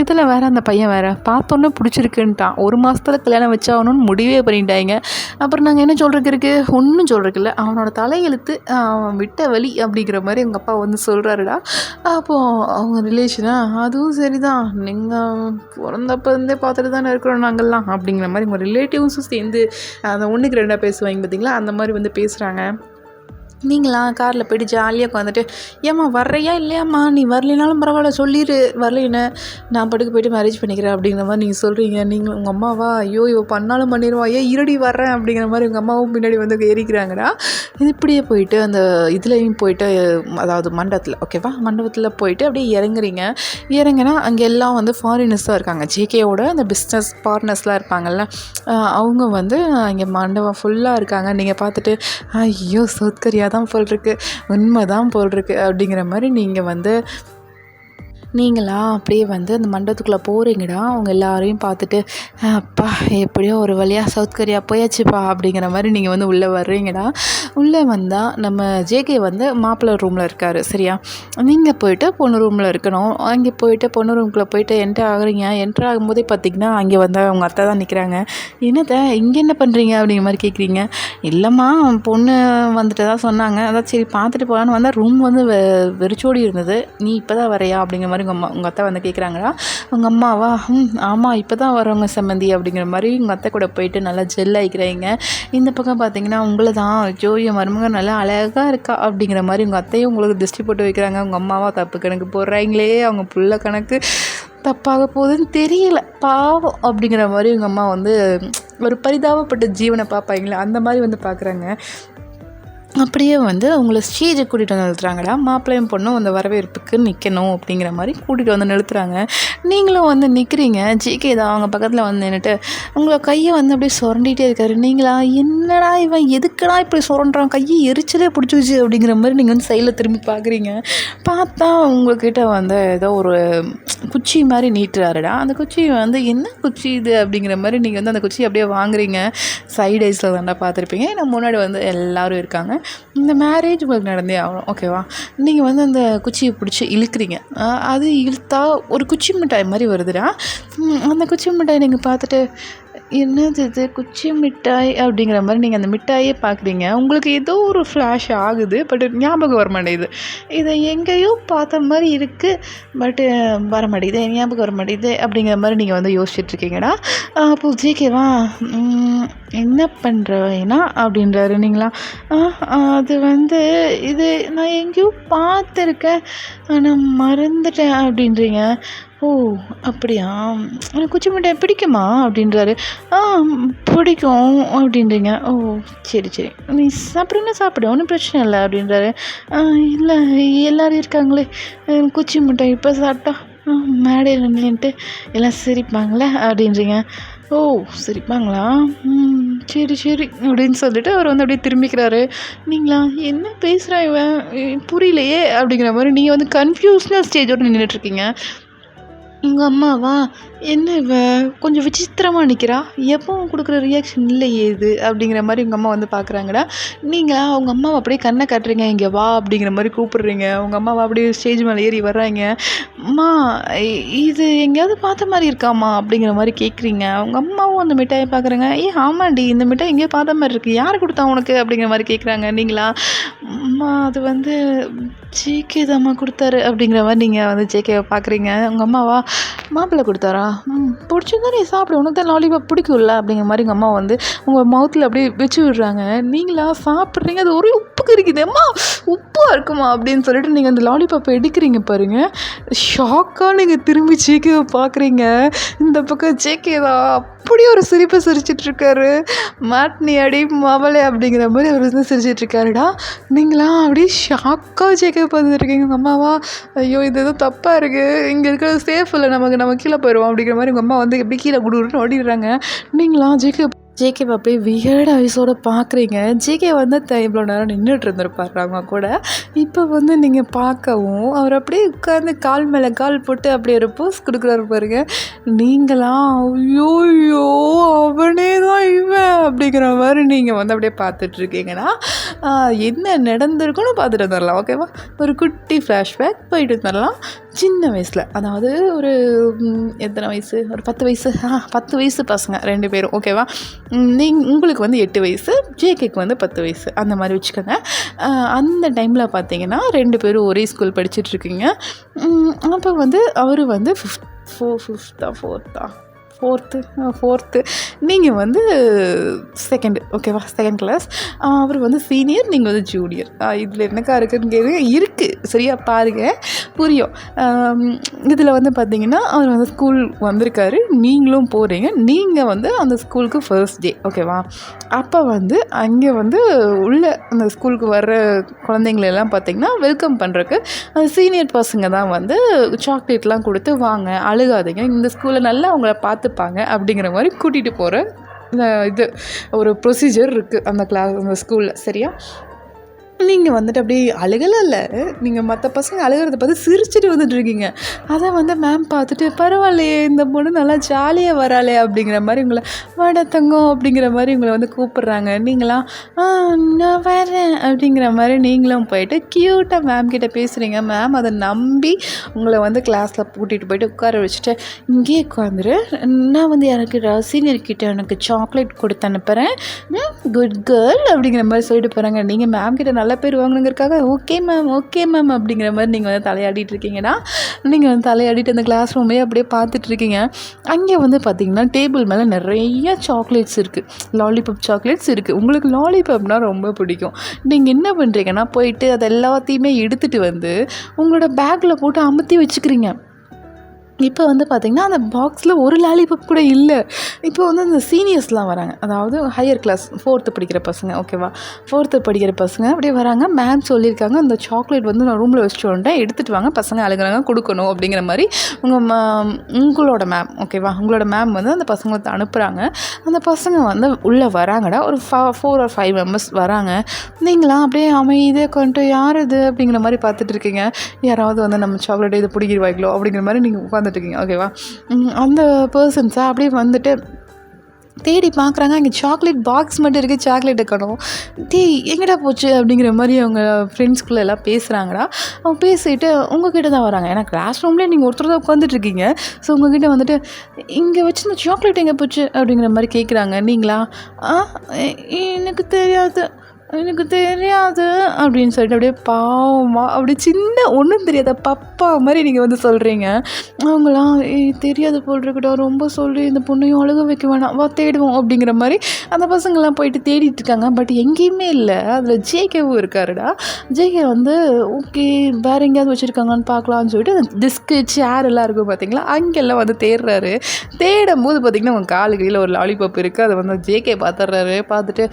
இதில் வேறு அந்த பையன் வேறு பார்த்தோன்னே பிடிச்சிருக்குன்ட்டான், 1 மாதத்தில் கல்யாணம் வச்சாகணும்னு முடிவே பண்ணிட்டாங்க. அப்புறம் நாங்கள் என்ன சொல்கிறதுக்கு இருக்குது, ஒன்றும் சொல்கிறதுக்கு இல்லை, அவனோட தலையெழுத்து அவன் விட்ட வழி அப்படிங்கிற மாதிரி எங்கள் அப்பா வந்து சொல்கிறாருடா. அப்போது அவங்க ரிலேஷனா அதுவும் சரிதான், நீங்கள் பிறந்தப்போருந்தே பார்த்துட்டு தானே இருக்கிறோம் நாங்கள்லாம் அப்படிங்கிற மாதிரி உங்கள் ரிலேட்டிவ்ஸும் சேர்ந்து அந்த 1க்கு 2 பேசுவாங்க பார்த்தீங்களா, அந்த மாதிரி வந்து பேசுகிறாங்க. நீங்களாம் காரில் போய்ட்டு ஜாலியாக உட்காந்துட்டு, ஏம்மா வர்றையா இல்லையாம்மா, நீ வரலைனாலும் பரவாயில்ல சொல்லிடு, வரலைன்னு நான் படுக்க போய்ட்டு மேரேஜ் பண்ணிக்கிறேன் அப்படிங்கிற மாதிரி நீங்கள் சொல்கிறீங்க. நீங்கள் உங்கள் அம்மாவா, ஐயோ இவ பண்ணாலும் பண்ணிடுவா, இருடி வர்றேன் அப்படிங்கிற மாதிரி உங்கள் அம்மாவும் பின்னாடி வந்து ஏறிக்கிறாங்கடா. இது இப்படியே போயிட்டு அந்த இதுலேயும் போயிட்டு, அதாவது மண்டபத்தில், ஓகேவா, மண்டபத்தில் போயிட்டு அப்படியே இறங்கினா அங்கே எல்லாம் வந்து ஃபாரினர்ஸ் தான் இருக்காங்க. ஜேகேவோட அந்த பிஸ்னஸ் பார்ட்னர்ஸ்லாம் இருப்பாங்கள்ல, அவங்க வந்து இங்கே மண்டபம் ஃபுல்லாக இருக்காங்க. நீங்கள் பார்த்துட்டு ஐயோ சவுத் கொரியா தான் போல் இருக்கு, உண்மை தான் போல் இருக்கு அப்படிங்கிற மாதிரி நீங்கள் வந்து நீங்களா அப்படியே வந்து அந்த மண்டபத்துக்குள்ளே போகிறீங்கடா. அவங்க எல்லாரையும் பார்த்துட்டு அப்பா எப்படியோ ஒரு வழியாக சவுத் கொரியா போயாச்சுப்பா அப்படிங்கிற மாதிரி நீங்கள் வந்து உள்ளே வர்றீங்கடா. உள்ளே வந்தால் நம்ம ஜேகே வந்து மாப்பிள்ளை ரூமில் இருக்கார். சரியா? நீங்கள் போயிட்டு பொண்ணு ரூமில் இருக்கணும். அங்கே போயிட்டு பொண்ணு ரூமுக்குள்ளே போயிட்டு என்ட்ரு ஆகுறீங்க. என்ட்ரு ஆகும்போதே பார்த்திங்கன்னா அங்கே வந்து அவங்க அத்தை தான் நிற்கிறாங்க. என்னத்தை இங்கே என்ன பண்ணுறீங்க அப்படிங்கிற மாதிரி கேட்குறீங்க. இல்லைம்மா பொண்ணு வந்துட்டு தான் சொன்னாங்க, அதான் சரி பார்த்துட்டு போகலான்னு வந்தால் ரூம் வந்து வெறிச்சோடி இருந்தது, நீ இப்போ தான் வரையா அப்படிங்கிற மாதிரி உங்கள் அத்தை வந்து கேட்குறாங்களா. உங்கள் அம்மாவா, ஆமாம் இப்போ தான் வரவங்க சம்மந்தி அப்படிங்கிற மாதிரி உங்கள் அத்தை கூட போயிட்டு நல்லா ஜெல் ஆகிக்கிறீங்க. இந்த பக்கம் பார்த்தீங்கன்னா உங்களை தான் ஜோய மருமக நல்லா அழகாக இருக்கா அப்படிங்கிற மாதிரி உங்கள் அத்தையும் உங்களுக்கு திருஷ்டி போட்டு வைக்கிறாங்க. உங்கள் அம்மாவா தப்பு கணக்கு போடுறாங்களே, அவங்க புள்ள கணக்கு தப்பாக போகுதுன்னு தெரியல பாவம் அப்படிங்கிற மாதிரி உங்கள் அம்மா வந்து ஒரு பரிதாபப்பட்ட ஜீவனை பார்ப்பாங்களே அந்த மாதிரி வந்து பார்க்குறாங்க. அப்படியே வந்து அவங்கள ஸ்டேஜுக்கு கூட்டிகிட்டு வந்து நிறுத்துறாங்கடா. மாப்பிள்ளையும் பொண்ணும் அந்த வரவேற்புக்கு நிற்கணும் அப்படிங்கிற மாதிரி கூட்டிகிட்டு வந்து நிறுத்துறாங்க. நீங்களும் வந்து நிற்கிறீங்க. ஜேகே தான் அவங்க பக்கத்தில் வந்து நின்றுட்டு உங்களை கையை வந்து அப்படியே சுரண்டிகிட்டே இருக்காரு. நீங்களா என்னடா இவன் எதுக்குடா இப்படி சுரண்டுறான், கையை எரிச்சலே பிடிச்சிச்சு அப்படிங்கிற மாதிரி நீங்கள் வந்து சைடில் திரும்பி பார்க்குறீங்க. பார்த்தா உங்கள்கிட்ட வந்து ஏதோ ஒரு குச்சி மாதிரி நீட்டுறாருடா. அந்த குச்சி வந்து என்ன குச்சி இது அப்படிங்கிற மாதிரி நீங்கள் வந்து அந்த குச்சி அப்படியே வாங்குறீங்க. சைட் ஐஸில் தாண்டா பார்த்துருப்பீங்க. ஏன்னா முன்னாடி வந்து எல்லோரும் இருக்காங்க. இந்த மேரேஜ் உங்களுக்கு நடந்தே ஆகணும், ஓகேவா? நீங்கள் வந்து அந்த குச்சியை பிடிச்சி இழுக்கிறீங்க. அது இழுத்தா ஒரு குச்சி மிட்டாய் மாதிரி வருதுடா. அந்த குச்சி மிட்டாய் நீங்கள் பார்த்துட்டு என்னது இது குச்சி மிட்டாய் அப்படிங்கிற மாதிரி நீங்கள் அந்த மிட்டாயே பார்க்குறீங்க. உங்களுக்கு ஏதோ ஒரு ஃப்ளாஷ் ஆகுது, பட் ஞாபகம் வர மாட்டேங்குது. இதை எங்கேயோ பார்த்த மாதிரி இருக்குது, பட்டு வர மாட்டேங்குது, ஞாபகம் வர மாட்டேங்குது அப்படிங்கிற மாதிரி நீங்கள் வந்து யோசிச்சுட்ருக்கீங்கடா. அப்போது ஜேகேவா என்ன பண்ணுறேன்னா அப்படின்றாரு. நீங்களா அது வந்து இது நான் எங்கேயோ பார்த்துருக்கேன் ஆனால் மறந்துட்டேன் அப்படின்றீங்க. ஓ அப்படியா, எனக்கு குச்சி மிட்டாய் பிடிக்குமா அப்படின்றாரு. பிடிக்கும் அப்படின்றீங்க. ஓ சரி சரி, நீ சாப்பிடுன்னா சாப்பிடு, ஒன்றும் பிரச்சனை இல்லை அப்படின்றாரு. இல்லை எல்லோரும் இருக்காங்களே, குச்சி மிட்டாய் இப்போ சாப்பிட்டா மேடையில் நின்றுட்டு எல்லாம் சிரிப்பாங்களே அப்படின்றீங்க. ஓ சிரிப்பாங்களா, சரி சரி அப்படின்னு சொல்லிட்டு அவர் வந்து அப்படியே திரும்பிக்கிறாரு. நீங்களா என்ன பேசுகிறா இவன் புரியலையே அப்படிங்கிற மாதிரி நீங்கள் வந்து கன்ஃபியூஸ்னாக ஸ்டேஜோடு நின்றுட்டுருக்கீங்க. உங்கள் அம்மாவா என்ன இவ கொஞ்சம் விசித்திரமாக நிற்கிறா, எப்பவும் கொடுக்குற ரியாக்ஷன் இல்லையே இது அப்படிங்கிற மாதிரி உங்கள் அம்மா வந்து பார்க்குறாங்கடா. நீங்கள் அவங்க அம்மாவை அப்படியே கண்ணை காட்டுறீங்க, இங்கே வா அப்படிங்கிற மாதிரி கூப்பிடுறீங்க. உங்கள் அம்மாவை அப்படியே ஸ்டேஜ் மேலே ஏறி வர்றாங்க. அம்மா இது எங்கேயாவது பார்த்த மாதிரி இருக்காம்மா அப்படிங்கிற மாதிரி கேட்குறீங்க. அவங்க அம்மாவும் அந்த மிட்டாயை பார்க்குறாங்க. ஆமாண்டி இந்த மிட்டாய் எங்கேயோ பார்த்த மாதிரி இருக்குது, யார் கொடுத்தா உனக்கு அப்படிங்கிற மாதிரி கேட்குறாங்க. நீங்களா அம்மா அது வந்து ஜேகே தாம்மா கொடுத்தாரு அப்படிங்கிற மாதிரி நீங்கள் வந்து ஜேகேவை பார்க்குறீங்க. உங்கள் அம்மாவா மாப்பிள்ளை கொடுத்தாரா, பிடிச்சிருந்தா நீ சாப்பிடு, உனக்கு தான் லாலிபாப் பிடிக்கும்ல அப்படிங்கிற மாதிரி எங்கள் அம்மா வந்து உங்கள் மவுத்தில் அப்படியே வச்சு விடுறாங்க. நீங்களா சாப்பிட்றீங்க, அது ஒரே உப்பு கறிக்குது, அம்மா உப்பாக இருக்குமா அப்படின்னு சொல்லிட்டு நீங்கள் அந்த லாலிபாப்பை எடுக்கிறீங்க பாருங்கள். ஷாக்காக நீங்கள் திரும்பி ஜேகேவை பார்க்குறீங்க. இந்த பக்கம் ஜேகே தான் அப்படி ஒரு சிரிப்பை சிரிச்சிட்ருக்காரு. மாட்னி அடி மவளே அப்படிங்கிற மாதிரி அவர் வந்து சிரிச்சிட்ருக்காருடா. நீங்களா அப்படியே ஷாக்காக ஜேகே பார்த்துருக்கீங்க. உங்கள் அம்மாவா ஐயோ இது எதுவும் தப்பாக இருக்குது, இங்கே இருக்கிறது சேஃப் இல்லை, நம்ம கீழே போயிடுவோம் அப்படிங்கிற மாதிரி உங்கள் அம்மா வந்து எப்படி கீழே குடுன்னு ஓடிடுறாங்க. நீங்களா ஜேகே அப்படியே வியர்ட் ஐஸோட பார்க்குறீங்க. ஜேகே வந்து இவ்வளோ நேரம் நின்றுட்டு இருந்திருப்பாரு அவங்க கூட. இப்போ வந்து நீங்கள் பார்க்கவும் அவர் அப்படியே உட்காந்து கால் மேலே கால் போட்டு அப்படியே ஒரு போஸ் கொடுக்குறாரு பாருங்க. நீங்களாம் ஐயோயோ அவனே தான் இவன் அப்படிங்கிற மாதிரி நீங்கள் வந்து அப்படியே பார்த்துட்ருக்கீங்கன்னா என்ன நடந்திருக்குன்னு பார்த்துட்டு வந்துடலாம், ஓகேவா? ஒரு குட்டி ஃப்ளாஷ்பேக் போயிட்டு வந்துடலாம். சின்ன வயசில், அதாவது ஒரு எத்தனை வயசு, ஒரு 10 வயசு 10 வயசு பசங்க 2 பேரும், ஓகேவா? உங்களுக்கு வந்து 8 வயசு, ஜேகேக்கு வந்து 10 வயசு அந்த மாதிரி வச்சுக்கோங்க. அந்த டைமில் பார்த்தீங்கன்னா 2 பேரும் ஒரே ஸ்கூல் படிச்சுட்ருக்கீங்க. அப்போ வந்து அவர் வந்து ஃபோர்த்து நீங்கள் வந்து செகண்டு, ஓகேவா? Second class. அவர் வந்து சீனியர், நீங்கள் வந்து ஜூனியர். இதில் என்னக்கா இருக்குதுன்னு இருக்குது, சரியா பாருங்கள் புரியும். இதில் வந்து பார்த்திங்கன்னா அவர் வந்து ஸ்கூல் வந்திருக்காரு, நீங்களும் போகிறீங்க. நீங்கள் வந்து அந்த ஸ்கூலுக்கு ஃபர்ஸ்ட் டே, ஓகேவா? அப்போ வந்து அங்கே வந்து உள்ள அந்த ஸ்கூலுக்கு வர்ற குழந்தைங்களெல்லாம் பார்த்திங்கன்னா வெல்கம் பண்ணுறக்கு அந்த சீனியர் பசங்க தான் வந்து சாக்லேட்லாம் கொடுத்து வாங்க அழுகாதீங்க, இந்த ஸ்கூலில் நல்லா அவங்கள பார்த்துப்பாங்க அப்படிங்கிற மாதிரி கூட்டிகிட்டு போகிற இது ஒரு ப்ரொசீஜர் இருக்குது அந்த ஸ்கூலில், சரியா? நீங்கள் வந்துட்டு அப்படியே அழுகலை இல்லை, நீங்கள் மற்ற பசங்க அழுகிறத பார்த்து சிரிச்சுட்டு வந்துட்டுருக்கீங்க. அதை வந்து மேம் பார்த்துட்டு பரவாயில்லையே இந்த பொண்ணு நல்லா ஜாலியாக வராளே அப்படிங்கிற மாதிரி உங்களை வாடா தங்கம் அப்படிங்கிற மாதிரி உங்களை வந்து கூப்பிட்றாங்க. நீங்களாம் நான் வரேன் அப்படிங்கிற மாதிரி நீங்களும் போயிட்டு க்யூட்டாக மேம் கிட்டே பேசுகிறீங்க. மேம் அதை நம்பி உங்களை வந்து கிளாஸில் கூட்டிகிட்டு போயிட்டு உட்கார வச்சுட்டு இங்கேயே உட்காந்துரு, நான் வந்து எனக்கு சீனியர்கிட்ட எனக்கு சாக்லேட் கொடுத்து அனுப்புகிறேன், குட் கேர்ள் அப்படிங்கிற மாதிரி சொல்லிட்டு போகிறாங்க. நீங்கள் மேம் கிட்ட நல்ல பேர் வாங்கணுங்கிறதுக்காக ஓகே மேம் அப்படிங்கிற மாதிரி நீங்கள் வந்து தலையாடிட்டு இருக்கீங்கன்னா, நீங்கள் வந்து தலையாடிட்டு அந்த கிளாஸ் ரூமே அப்படியே பார்த்துட்ருக்கீங்க. அங்கே வந்து பார்த்திங்கன்னா டேபிள் மேலே நிறைய சாக்லேட்ஸ் இருக்குது, லாலிபாப் சாக்லேட்ஸ் இருக்குது. உங்களுக்கு லாலிபாப்னால் ரொம்ப பிடிக்கும். நீங்கள் என்ன பண்ணுறீங்கன்னா போயிட்டு அதை எல்லாத்தையுமே எடுத்துகிட்டு வந்து உங்களோட பேக்கில் போட்டு அமுத்தி வச்சுக்கிறீங்க. இப்போ வந்து பார்த்திங்கன்னா அந்த பாக்ஸில் ஒரு லாலிபாப் கூட இல்லை. இப்போ வந்து அந்த சீனியர்ஸ்லாம் வராங்க, அதாவது ஹையர் கிளாஸ் 4th படிக்கிற பசங்க, ஓகேவா, 4th படிக்கிற பசங்க அப்படியே வராங்க. மேம் சொல்லியிருக்காங்க அந்த சாக்லேட் வந்து நான் ரூமில் வச்சுட்டு வந்துட்டேன், எடுத்துகிட்டு வாங்க, பசங்க அழுகுறாங்க, கொடுக்கணும் அப்படிங்கிற மாதிரி உங்களோட மேம், ஓகேவா, உங்களோட மேம் வந்து அந்த பசங்களை அனுப்புகிறாங்க. அந்த பசங்க வந்து உள்ளே வராங்கடா, ஒரு 4 or 5 மெம்பர்ஸ் வராங்க. நீங்களாம் அப்படியே அமைதியாக கொண்டு யார் இது அப்படிங்கிற மாதிரி பார்த்துட்டு இருக்கீங்க. யாராவது வந்து நம்ம சாக்லேட்டை இது பிடிக்கிடுவாங்களோ அப்படிங்கிற மாதிரி நீங்கள் உட்காந்துட்ருக்கீங்க, ஓகேவா. அந்த பர்சன்ஸை அப்படியே வந்துட்டு தேடி பார்க்குறாங்க. அங்கே சாக்லேட் பாக்ஸ் மட்டும் இருக்குது, சாக்லேட்டை காணோம். எங்கடா போச்சு அப்படிங்கிற மாதிரி அவங்க ஃப்ரெண்ட்ஸ்குள்ளே எல்லாம் பேசுகிறாங்கடா. அவங்க பேசிட்டு உங்ககிட்ட தான் வராங்க. ஏன்னா கிளாஸ் ரூம்லேயே நீங்கள் ஒருத்தர் தான் உட்காந்துட்ருக்கீங்க. ஸோ உங்ககிட்ட வந்துட்டு இங்கே வச்சுருந்த சாக்லேட் எங்கே போச்சு அப்படிங்கிற மாதிரி கேட்குறாங்க. நீங்களா எனக்கு தெரியாது அப்படின்னு சொல்லிட்டு அப்படியே பாவமாக அப்படி சின்ன ஒன்றும் தெரியாத பப்பா மாதிரி நீங்கள் வந்து சொல்கிறீங்க. அவங்களாம் தெரியாது போல் இருக்கட்டா, ரொம்ப சொல்லி இந்த பொண்ணையும் அழுக வைக்க வேணாம், வா தேடுவோம் அப்படிங்கிற மாதிரி அந்த பசங்கள்லாம் போயிட்டு தேடிட்டு இருக்காங்க. பட் எங்கேயுமே இல்லை. அதில் ஜேகேவும் இருக்காருடா. ஜேகே வந்து ஓகே வேறு எங்கேயாவது வச்சுருக்காங்கன்னு பார்க்கலான்னு சொல்லிட்டு அந்த டிஸ்க்கு சேர் எல்லாம் இருக்கும் பார்த்தீங்களா, அங்கெல்லாம் வந்து தேடுறாரு. தேடும் போது பார்த்திங்கன்னா அவங்க காலு கீழே ஒரு லாலிபாப் இருக்குது. அதை வந்து ஜேகே பார்த்துட்றாரு. பார்த்துட்டு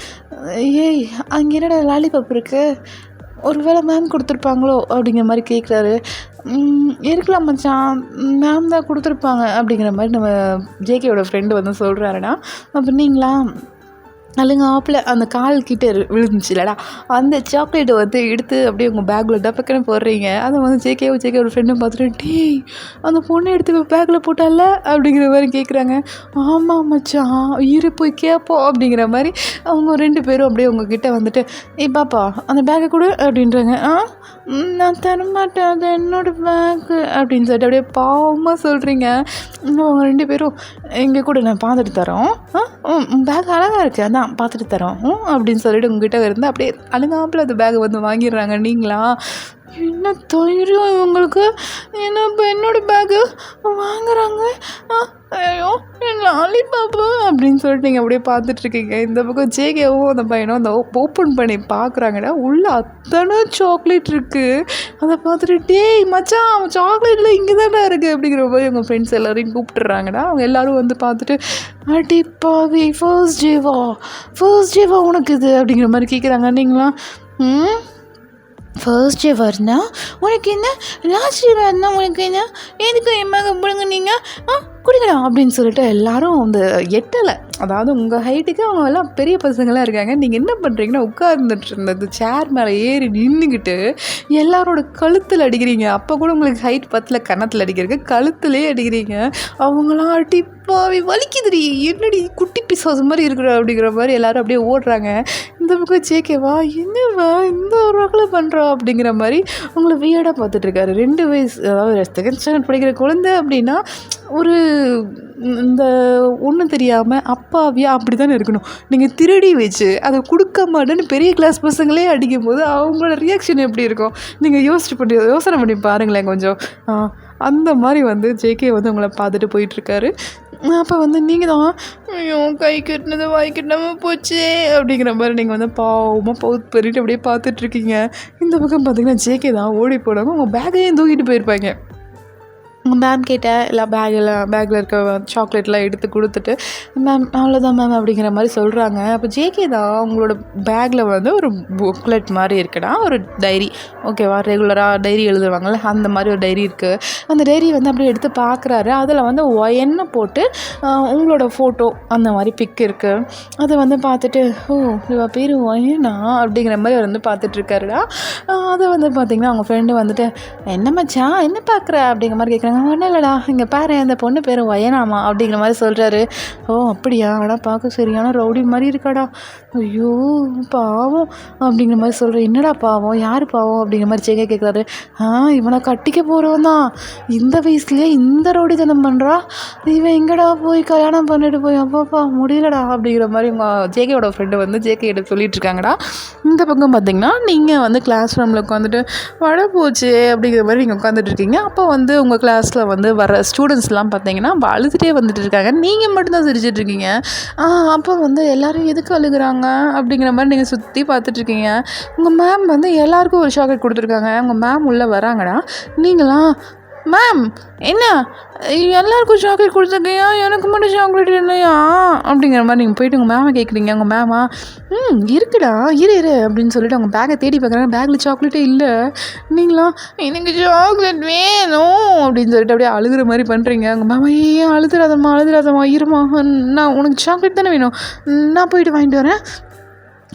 ஏய் அங்கே என்னடா லாலிபாப் இருக்குது, ஒரு வேளை மேம் கொடுத்துருப்பாங்களோ அப்படிங்கிற மாதிரி கேட்குறாரு. இருக்கலாம் மச்சான், மேம் தான் கொடுத்துருப்பாங்க அப்படிங்கிற மாதிரி நம்ம ஜேகேயோட ஃப்ரெண்டு வந்து சொல்கிறாருடா. அப்போ நீங்களா அல்லுங்க ஆப்பில் அந்த கால் கிட்டே விழுந்துச்சு இல்லடா, அந்த சாக்லேட்டை வந்து எடுத்து அப்படியே உங்கள் பேக்கில் டப்பக்கன்னு போடுறீங்க. அதை வந்து ஜேகேவோட ஃப்ரெண்டும் பார்த்துட்டு டேய் அந்த பொண்ணை எடுத்து பேக்கில் போட்டால அப்படிங்கிற மாதிரி கேட்குறாங்க. ஆமாம் மச்சான் இரு போய் கேட்போம் அப்படிங்கிற மாதிரி அவங்க 2 பேரும் அப்படியே உங்ககிட்ட வந்துட்டு பாப்பா அந்த பேக்கை கொடு அப்படின்றாங்க. நான் தரமாட்டேன், அது என்னோடய பேக்கு அப்படின்னு சொல்லிட்டு அப்படியே பாவமாக சொல்கிறீங்க. அவங்க 2 பேரும் இங்கே கூட நான் பார்த்துட்டு தரோம், பேக் அழகாக இருக்குது அதான் பார்த்துட்டு தரோம் அப்படின்னு சொல்லிட்டு உங்ககிட்ட இருந்து அப்படியே அழுங்காப்பில் அந்த பேக்கை வந்து வாங்கிடுறாங்க. நீங்களா என்ன தைரியம் இவங்களுக்கு, என்ன இப்போ என்னோடய பேக்கு வாங்குறாங்க, ஐயோ லாலிபாப்பு அப்படின்னு சொல்லிட்டு நீங்கள் அப்படியே பார்த்துட்ருக்கீங்க. இந்த பக்கம் ஜேகேவும் அந்த பையனும் அந்த ஓப்பன் பண்ணி பார்க்குறாங்கடா, உள்ளே அத்தனை சாக்லேட் இருக்குது. அதை பார்த்துட்டு டேய் மச்சான் சாக்லேட்டில் இங்கே தானே இருக்குது அப்படிங்கிற மாதிரி உங்கள் ஃப்ரெண்ட்ஸ் எல்லோரையும் கூப்பிட்டுறாங்கடா. அவங்க எல்லோரும் வந்து பார்த்துட்டு அடிப்பாவி ஃபர்ஸ்ட் டேவா உனக்கு இது அப்படிங்கிற மாதிரி கேட்குறாங்க. நீங்களாம் ஃபர்ஸ்ட் டே வரனா உனக்கு என்ன, லாஸ்ட் டே வரனா உனக்கு என்ன, எதுக்கு எம்மாக பிடுங்க நீங்கள் குடிக்கலாம் அப்படின்னு சொல்லிட்டு எல்லாரும் அந்த எட்டலை, அதாவது உங்கள் ஹைட்டுக்கு அவங்க எல்லாம் பெரிய பசங்களாம் இருக்காங்க. நீங்கள் என்ன பண்ணுறீங்கன்னா உட்கார்ந்துட்டு இருந்தது சேர் மேலே ஏறி நின்றுக்கிட்டு எல்லாரோட கழுத்தில் அடிக்கிறீங்க. அப்போ கூட உங்களுக்கு ஹைட் 10 கன்னத்தில் அடிக்கிறதுக்கு கழுத்துலேயே அடிக்கிறீங்க. அவங்களாம் அடிப்பாவி வலிக்குதுடி, என்னடி குட்டி பிசாசு மாதிரி இருக்கிற அப்படிங்கிற மாதிரி எல்லோரும் அப்படியே ஓடுறாங்க. இந்த பக்கம் ஜேகேவா என்னவா இந்த ஒரு வகையில் பண்ணுறா அப்படிங்கிற மாதிரி உங்களை வியர்டாக பார்த்துட்ருக்காரு. 2 வயசு, அதாவது 2nd ஸ்டாண்டர்ட் படிக்கிற குழந்தை அப்படின்னா ஒரு இந்த ஒன்றும் தெரியாமல் அப்பாவியாக அப்படி தானே இருக்கணும். நீங்கள் திருடி வச்சு அதை கொடுக்க மாட்டேன்னு பெரிய கிளாஸ் பசங்களே அடிக்கும் போது அவங்களோட ரியாக்ஷன் எப்படி இருக்கும் நீங்கள் யோசனை பண்ணி பாருங்களேன் கொஞ்சம். அந்த மாதிரி வந்து ஜேகே வந்து உங்களை பார்த்துட்டு போயிட்டுருக்காரு. அப்போ வந்து நீங்கள் தான் ஐயோ கை கட்டினது வாய் கட்டாமல் போச்சே அப்படிங்கிற மாதிரி நீங்கள் வந்து பாவமாக பண்ணிட்டு அப்படியே பார்த்துட்ருக்கீங்க. இந்த பக்கம் பார்த்தீங்கன்னா ஜேகே தான் ஓடி போடாமல் உங்கள் பேக்கையும் தூக்கிட்டு போயிருப்பாங்க. மேம் கேட்டேன் எல்லா பேக்கில் இருக்க சாக்லேட்லாம் எடுத்து கொடுத்துட்டு மேம் அவ்வளோதான் மேம் அப்படிங்கிற மாதிரி சொல்கிறாங்க. அப்போ ஜேகே தான் உங்களோட பேக்கில் வந்து ஒரு புக்லெட் மாதிரி இருக்குடா, ஒரு டைரி, ஓகேவா, ரெகுலராக டைரி எழுதுவாங்கள்ல அந்த மாதிரி ஒரு டைரி இருக்குது. அந்த டைரி வந்து அப்படியே எடுத்து பார்க்குறாரு. அதில் வந்து ஒயன்னு போட்டு உங்களோட ஃபோட்டோ அந்த மாதிரி பிக் இருக்குது. அதை வந்து பார்த்துட்டு இவ பேர் ஒயனா அப்படிங்கிற மாதிரி அவர் வந்து பார்த்துட்ருக்காருடா. அதை வந்து பார்த்திங்கன்னா அவங்க ஃப்ரெண்டு வந்துட்டு என்ன மச்சான் என்ன பார்க்குற அப்படிங்கிற மாதிரி கேட்குறாங்க. ஒன்றும் இல்லைடா இங்கே பாரு அந்த பொண்ணு பேர் ஒயனாமா அப்படிங்கிற மாதிரி சொல்கிறாரு. அப்படியா, ஆனால் பார்க்க சரியான ரவுடி மாதிரி இருக்காடா, ஐயோ பாவம் அப்படிங்கிற மாதிரி சொல்கிறேன். என்னடா பாவம், யார் பாவம் அப்படிங்கிற மாதிரி ஜேகே கேட்குறாரு. இவனை கட்டிக்க போகிறவன் தான் இந்த வயசுலேயே இந்த ரவுடித்தனம் பண்ணுறா, இவன் எங்கடா போய் கல்யாணம் பண்ணிட்டு போய் அப்பாப்பா முடியலடா அப்படிங்கிற மாதிரி உங்கள் ஜேகேயோட ஃப்ரெண்டு வந்து ஜேகே கிட்ட சொல்லிட்டு இருக்காங்கடா. இந்த பக்கம் பார்த்திங்கன்னா நீங்கள் வந்து கிளாஸ் ரூமில் உட்காந்துட்டு வடை போச்சு அப்படிங்கிற மாதிரி நீங்கள் உட்காந்துட்டு இருக்கீங்க. அப்போ வந்து உங்கள் கிளாஸில் வந்து வர ஸ்டூடெண்ட்ஸ்லாம் பார்த்தீங்கன்னா அழுதுகிட்டே வந்துட்டு இருக்காங்க. நீங்கள் மட்டும்தான் சிரிச்சிட்ருக்கீங்க. அப்போ வந்து எல்லோரும் எதுக்கு அழுகுறாங்க அப்படிங்கிற மாதிரி நீங்கள் சுற்றி பார்த்துட்ருக்கீங்க. உங்கள் மேம் வந்து எல்லாேருக்கும் ஒரு சாக்லேட் கொடுத்துருக்காங்க. உங்கள் மேம் உள்ளே வராங்கடா. நீங்களாம் மேம் என்ன எல்லாருக்கும் சாக்லேட் கொடுத்துருக்கையா, எனக்கு மட்டும் சாக்லேட் இல்லையா அப்படிங்கிற மாதிரி நீங்கள் போயிட்டு உங்கள் மேமை கேட்குறீங்க. உங்கள் மேமா இருக்குடா இரு அப்படின்னு சொல்லிட்டு அவங்க பேக்கை தேடி பார்க்குறாங்க. பேக்கில் சாக்லேட்டே இல்லை. நீங்களா எனக்கு சாக்லேட் வேணும் அப்படின்னு சொல்லிட்டு அப்படியே அழுகிற மாதிரி பண்ணுறீங்க. உங்கள் மேமா ஏன் அழுதுறாதம்மா இருமா, நான் உனக்கு சாக்லேட் தானே வேணும், நான் போயிட்டு வாங்கிட்டு வரேன்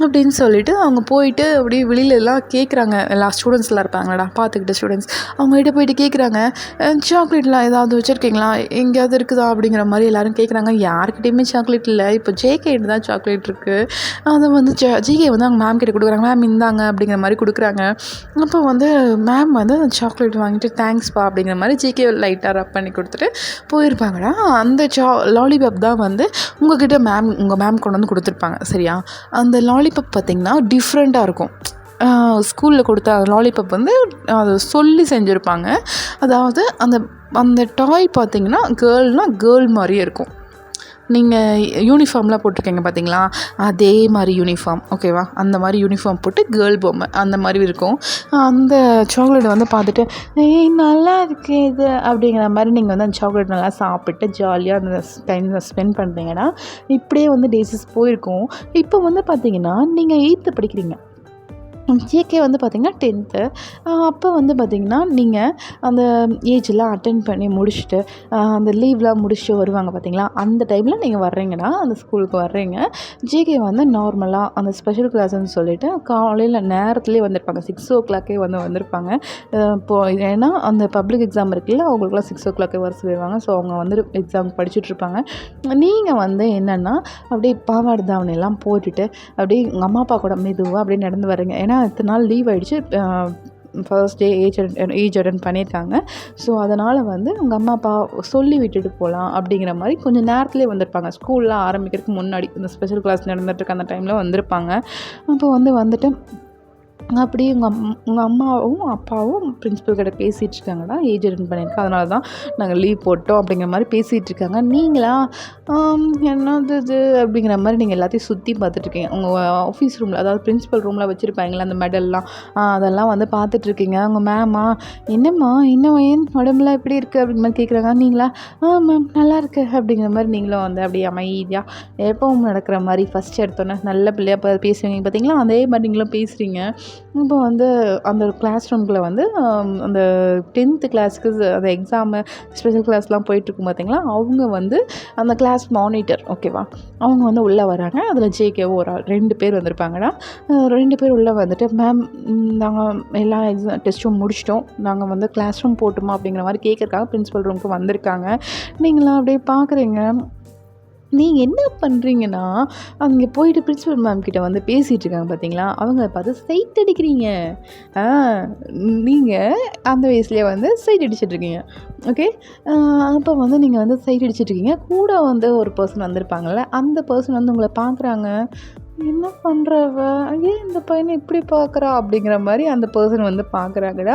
அப்படின்னு சொல்லிட்டு அவங்க போயிட்டு அப்படியே வெளியிலலாம் கேட்குறாங்க. எல்லா ஸ்டூடெண்ட்ஸ்லாம் இருப்பாங்கடா, பார்த்துக்கிட்ட ஸ்டூடெண்ட்ஸ், அவங்ககிட்ட போயிட்டு கேட்குறாங்க, சாக்லேட்லாம் ஏதாவது வச்சுருக்கீங்களா, எங்கேயாவது இருக்குதா அப்படிங்கிற மாதிரி எல்லோரும் கேட்குறாங்க. யாருக்கிட்டேயுமே சாக்லேட் இல்லை. இப்போ ஜேகேட்டு தான் சாக்லேட் இருக்குது. அதை வந்து ஜிகே வந்து அவங்க மேம் கிட்ட கொடுக்குறாங்க. மேம் இந்தாங்க அப்படிங்கிற மாதிரி கொடுக்குறாங்க. அப்போ வந்து மேம் வந்து சாக்லேட் வாங்கிட்டு தேங்க்ஸ்ப்பா அப்படிங்கிற மாதிரி ஜிகே லைட்டாக ரப் பண்ணி கொடுத்துட்டு போயிருப்பாங்கடா. அந்த லாலிபாப் தான் வந்து உங்கள் மேம் கொண்டு வந்து கொடுத்துருப்பாங்க. சரியா? அந்த லாலிபாப் பார்த்திங்கன்னா டிஃப்ரெண்ட்டாக இருக்கும். ஸ்கூலில் கொடுத்த லாலிபாப் வந்து அதை சொல்லி செஞ்சுருப்பாங்க. அதாவது அந்த அந்த டாய் பார்த்திங்கன்னா கேர்ள் மாதிரியே இருக்கும். நீங்கள் யூனிஃபார்ம்லாம் போட்டிருக்கீங்க பார்த்தீங்களா, அதே மாதிரி யூனிஃபார்ம், ஓகேவா? அந்த மாதிரி யூனிஃபார்ம் போட்டு கேர்ள் பொம்மை அந்த மாதிரி இருக்கும். அந்த சாக்லேட் வந்து பார்த்துட்டு நல்லா இருக்குது இது அப்படிங்கிற மாதிரி நீங்கள் வந்து அந்த சாக்லேட் நல்லா சாப்பிட்டு ஜாலியாக அந்த டைம் ஸ்பெண்ட் பண்ணுறீங்கன்னா இப்படியே வந்து டேஸஸ் போயிருக்கும். இப்போ வந்து பார்த்தீங்கன்னா நீங்கள் 8th படிக்கிறீங்க. ஜேகே வந்து பார்த்திங்கன்னா 10th. அப்போ வந்து பார்த்திங்கன்னா நீங்கள் அந்த ஏஜெலாம் அட்டென்ட் பண்ணி முடிச்சுட்டு அந்த லீவ்லாம் முடிச்சுட்டு வருவாங்க பார்த்திங்களா, அந்த டைமில் நீங்கள் வர்றீங்கன்னா அந்த ஸ்கூலுக்கு வர்றீங்க. ஜேகே வந்து நார்மலாக அந்த ஸ்பெஷல் கிளாஸ்ன்னு சொல்லிவிட்டு காலையில் நேரத்துலேயே வந்திருப்பாங்க. 6 o'clock வந்து வந்திருப்பாங்க. இப்போது ஏன்னா அந்த பப்ளிக் எக்ஸாம் இருக்குல்ல, அவங்களுக்குலாம் 6 o'clock வர சொல்லிடுவாங்க. ஸோ அவங்க வந்து எக்ஸாம் படிச்சுட்ருப்பாங்க. நீங்கள் வந்து என்னென்னா அப்படியே பாவாடை தாவணியெல்லாம் போட்டுட்டு அப்படியே உங்கள் அம்மா அப்பா கூட மெதுவாக அப்படியே நடந்து வரீங்க. ஏன்னா இத்தனை நாள் லீவ் ஆகிடுச்சு, ஃபர்ஸ்ட் டே ஏஜ் அட்டன் பண்ணியிருக்காங்க. ஸோ அதனால் வந்து உங்கள் அம்மா அப்பா சொல்லி விட்டுட்டு போகலாம் அப்படிங்கிற மாதிரி கொஞ்சம் நேரத்துலேயே வந்திருப்பாங்க. ஸ்கூல்லாம் ஆரம்பிக்கிறதுக்கு முன்னாடி இந்த ஸ்பெஷல் கிளாஸ் நடந்துகிட்ருக்க அந்த டைமில் வந்திருப்பாங்க. அப்போ வந்துட்டு அப்படியே உங்கள் அம்மாவும் அப்பாவும் பிரின்சிபல் கிட்ட பேசிகிட்டு இருக்காங்கடா, ஏஜ் அட்டன் பண்ணியிருக்கேன், அதனால தான் நாங்கள் லீவ் போட்டோம் அப்படிங்கிற மாதிரி பேசிகிட்டு இருக்காங்க. நீங்களா என்னது இது அப்படிங்கிற மாதிரி நீங்கள் எல்லாத்தையும் சுற்றி பார்த்துட்ருக்கீங்க. உங்கள் ஆஃபீஸ் ரூமில், அதாவது பிரின்சிபல் ரூமில் வச்சுருப்பாங்களே அந்த மெடல்லாம், அதெல்லாம் வந்து பார்த்துட்ருக்கீங்க. உங்கள் மேமா என்னம்மா இன்னும் ஏன் உடம்புலாம் எப்படி இருக்குது அப்படிங்கிற மாதிரி கேட்குறாங்க. நீங்களா மேம் நல்லா இருக்குது அப்படிங்கிற மாதிரி நீங்களும் வந்து அப்படியே அமைதியாக எப்பவும் நடக்கிற மாதிரி ஃபஸ்ட் எடுத்தோன்னே நல்ல பிள்ளையாக பேசுவீங்க பார்த்தீங்களா, அதே மாதிரி நீங்களும் பேசுகிறீங்க. இப்போ வந்து அந்த கிளாஸ் ரூம்குள்ளே வந்து அந்த 10th கிளாஸுக்கு அந்த எக்ஸாமு ஸ்பெஷல் கிளாஸ்லாம் போயிட்டுருக்கும் பார்த்தீங்களா, அவங்க வந்து அந்த கிளாஸ் மானிட்டர், ஓகேவா, அவங்க வந்து உள்ளே வராங்க. அதில் ஜேகேவோ ஒரு ஆள் 2 பேர் வந்திருப்பாங்கடா. 2 பேர் உள்ளே வந்துட்டு மேம் நாங்கள் எல்லா டெஸ்ட்டும் முடிச்சிட்டோம், நாங்கள் வந்து கிளாஸ் ரூம் போட்டுமா அப்படிங்கிற மாதிரி கேட்குறக்காக பிரின்சிபல் ரூமுக்கு வந்திருக்காங்க. நீங்களாம் அப்படியே பார்க்குறீங்க. நீங்கள் என்ன பண்ணுறீங்கன்னா, அங்கே போயிட்டு பிரின்சிபல் மேம் கிட்ட வந்து பேசிகிட்டு இருக்காங்க பார்த்தீங்களா, அவங்கள பார்த்து சைட் அடிக்கிறீங்க. நீங்கள் அந்த வயசுலேயே வந்து சைட் அடிச்சிட்ருக்கீங்க. ஓகே, அப்போ வந்து நீங்கள் வந்து சைட் அடிச்சிட்ருக்கீங்க. கூட வந்து ஒரு பர்சன் வந்திருப்பாங்கள்ல, அந்த பர்சன் வந்து உங்களை பார்க்குறாங்க. என்ன பண்ணுறவ, ஏன் இந்த பையனை இப்படி பார்க்குறா அப்படிங்கிற மாதிரி அந்த பர்சன் வந்து பார்க்குறாங்கடா.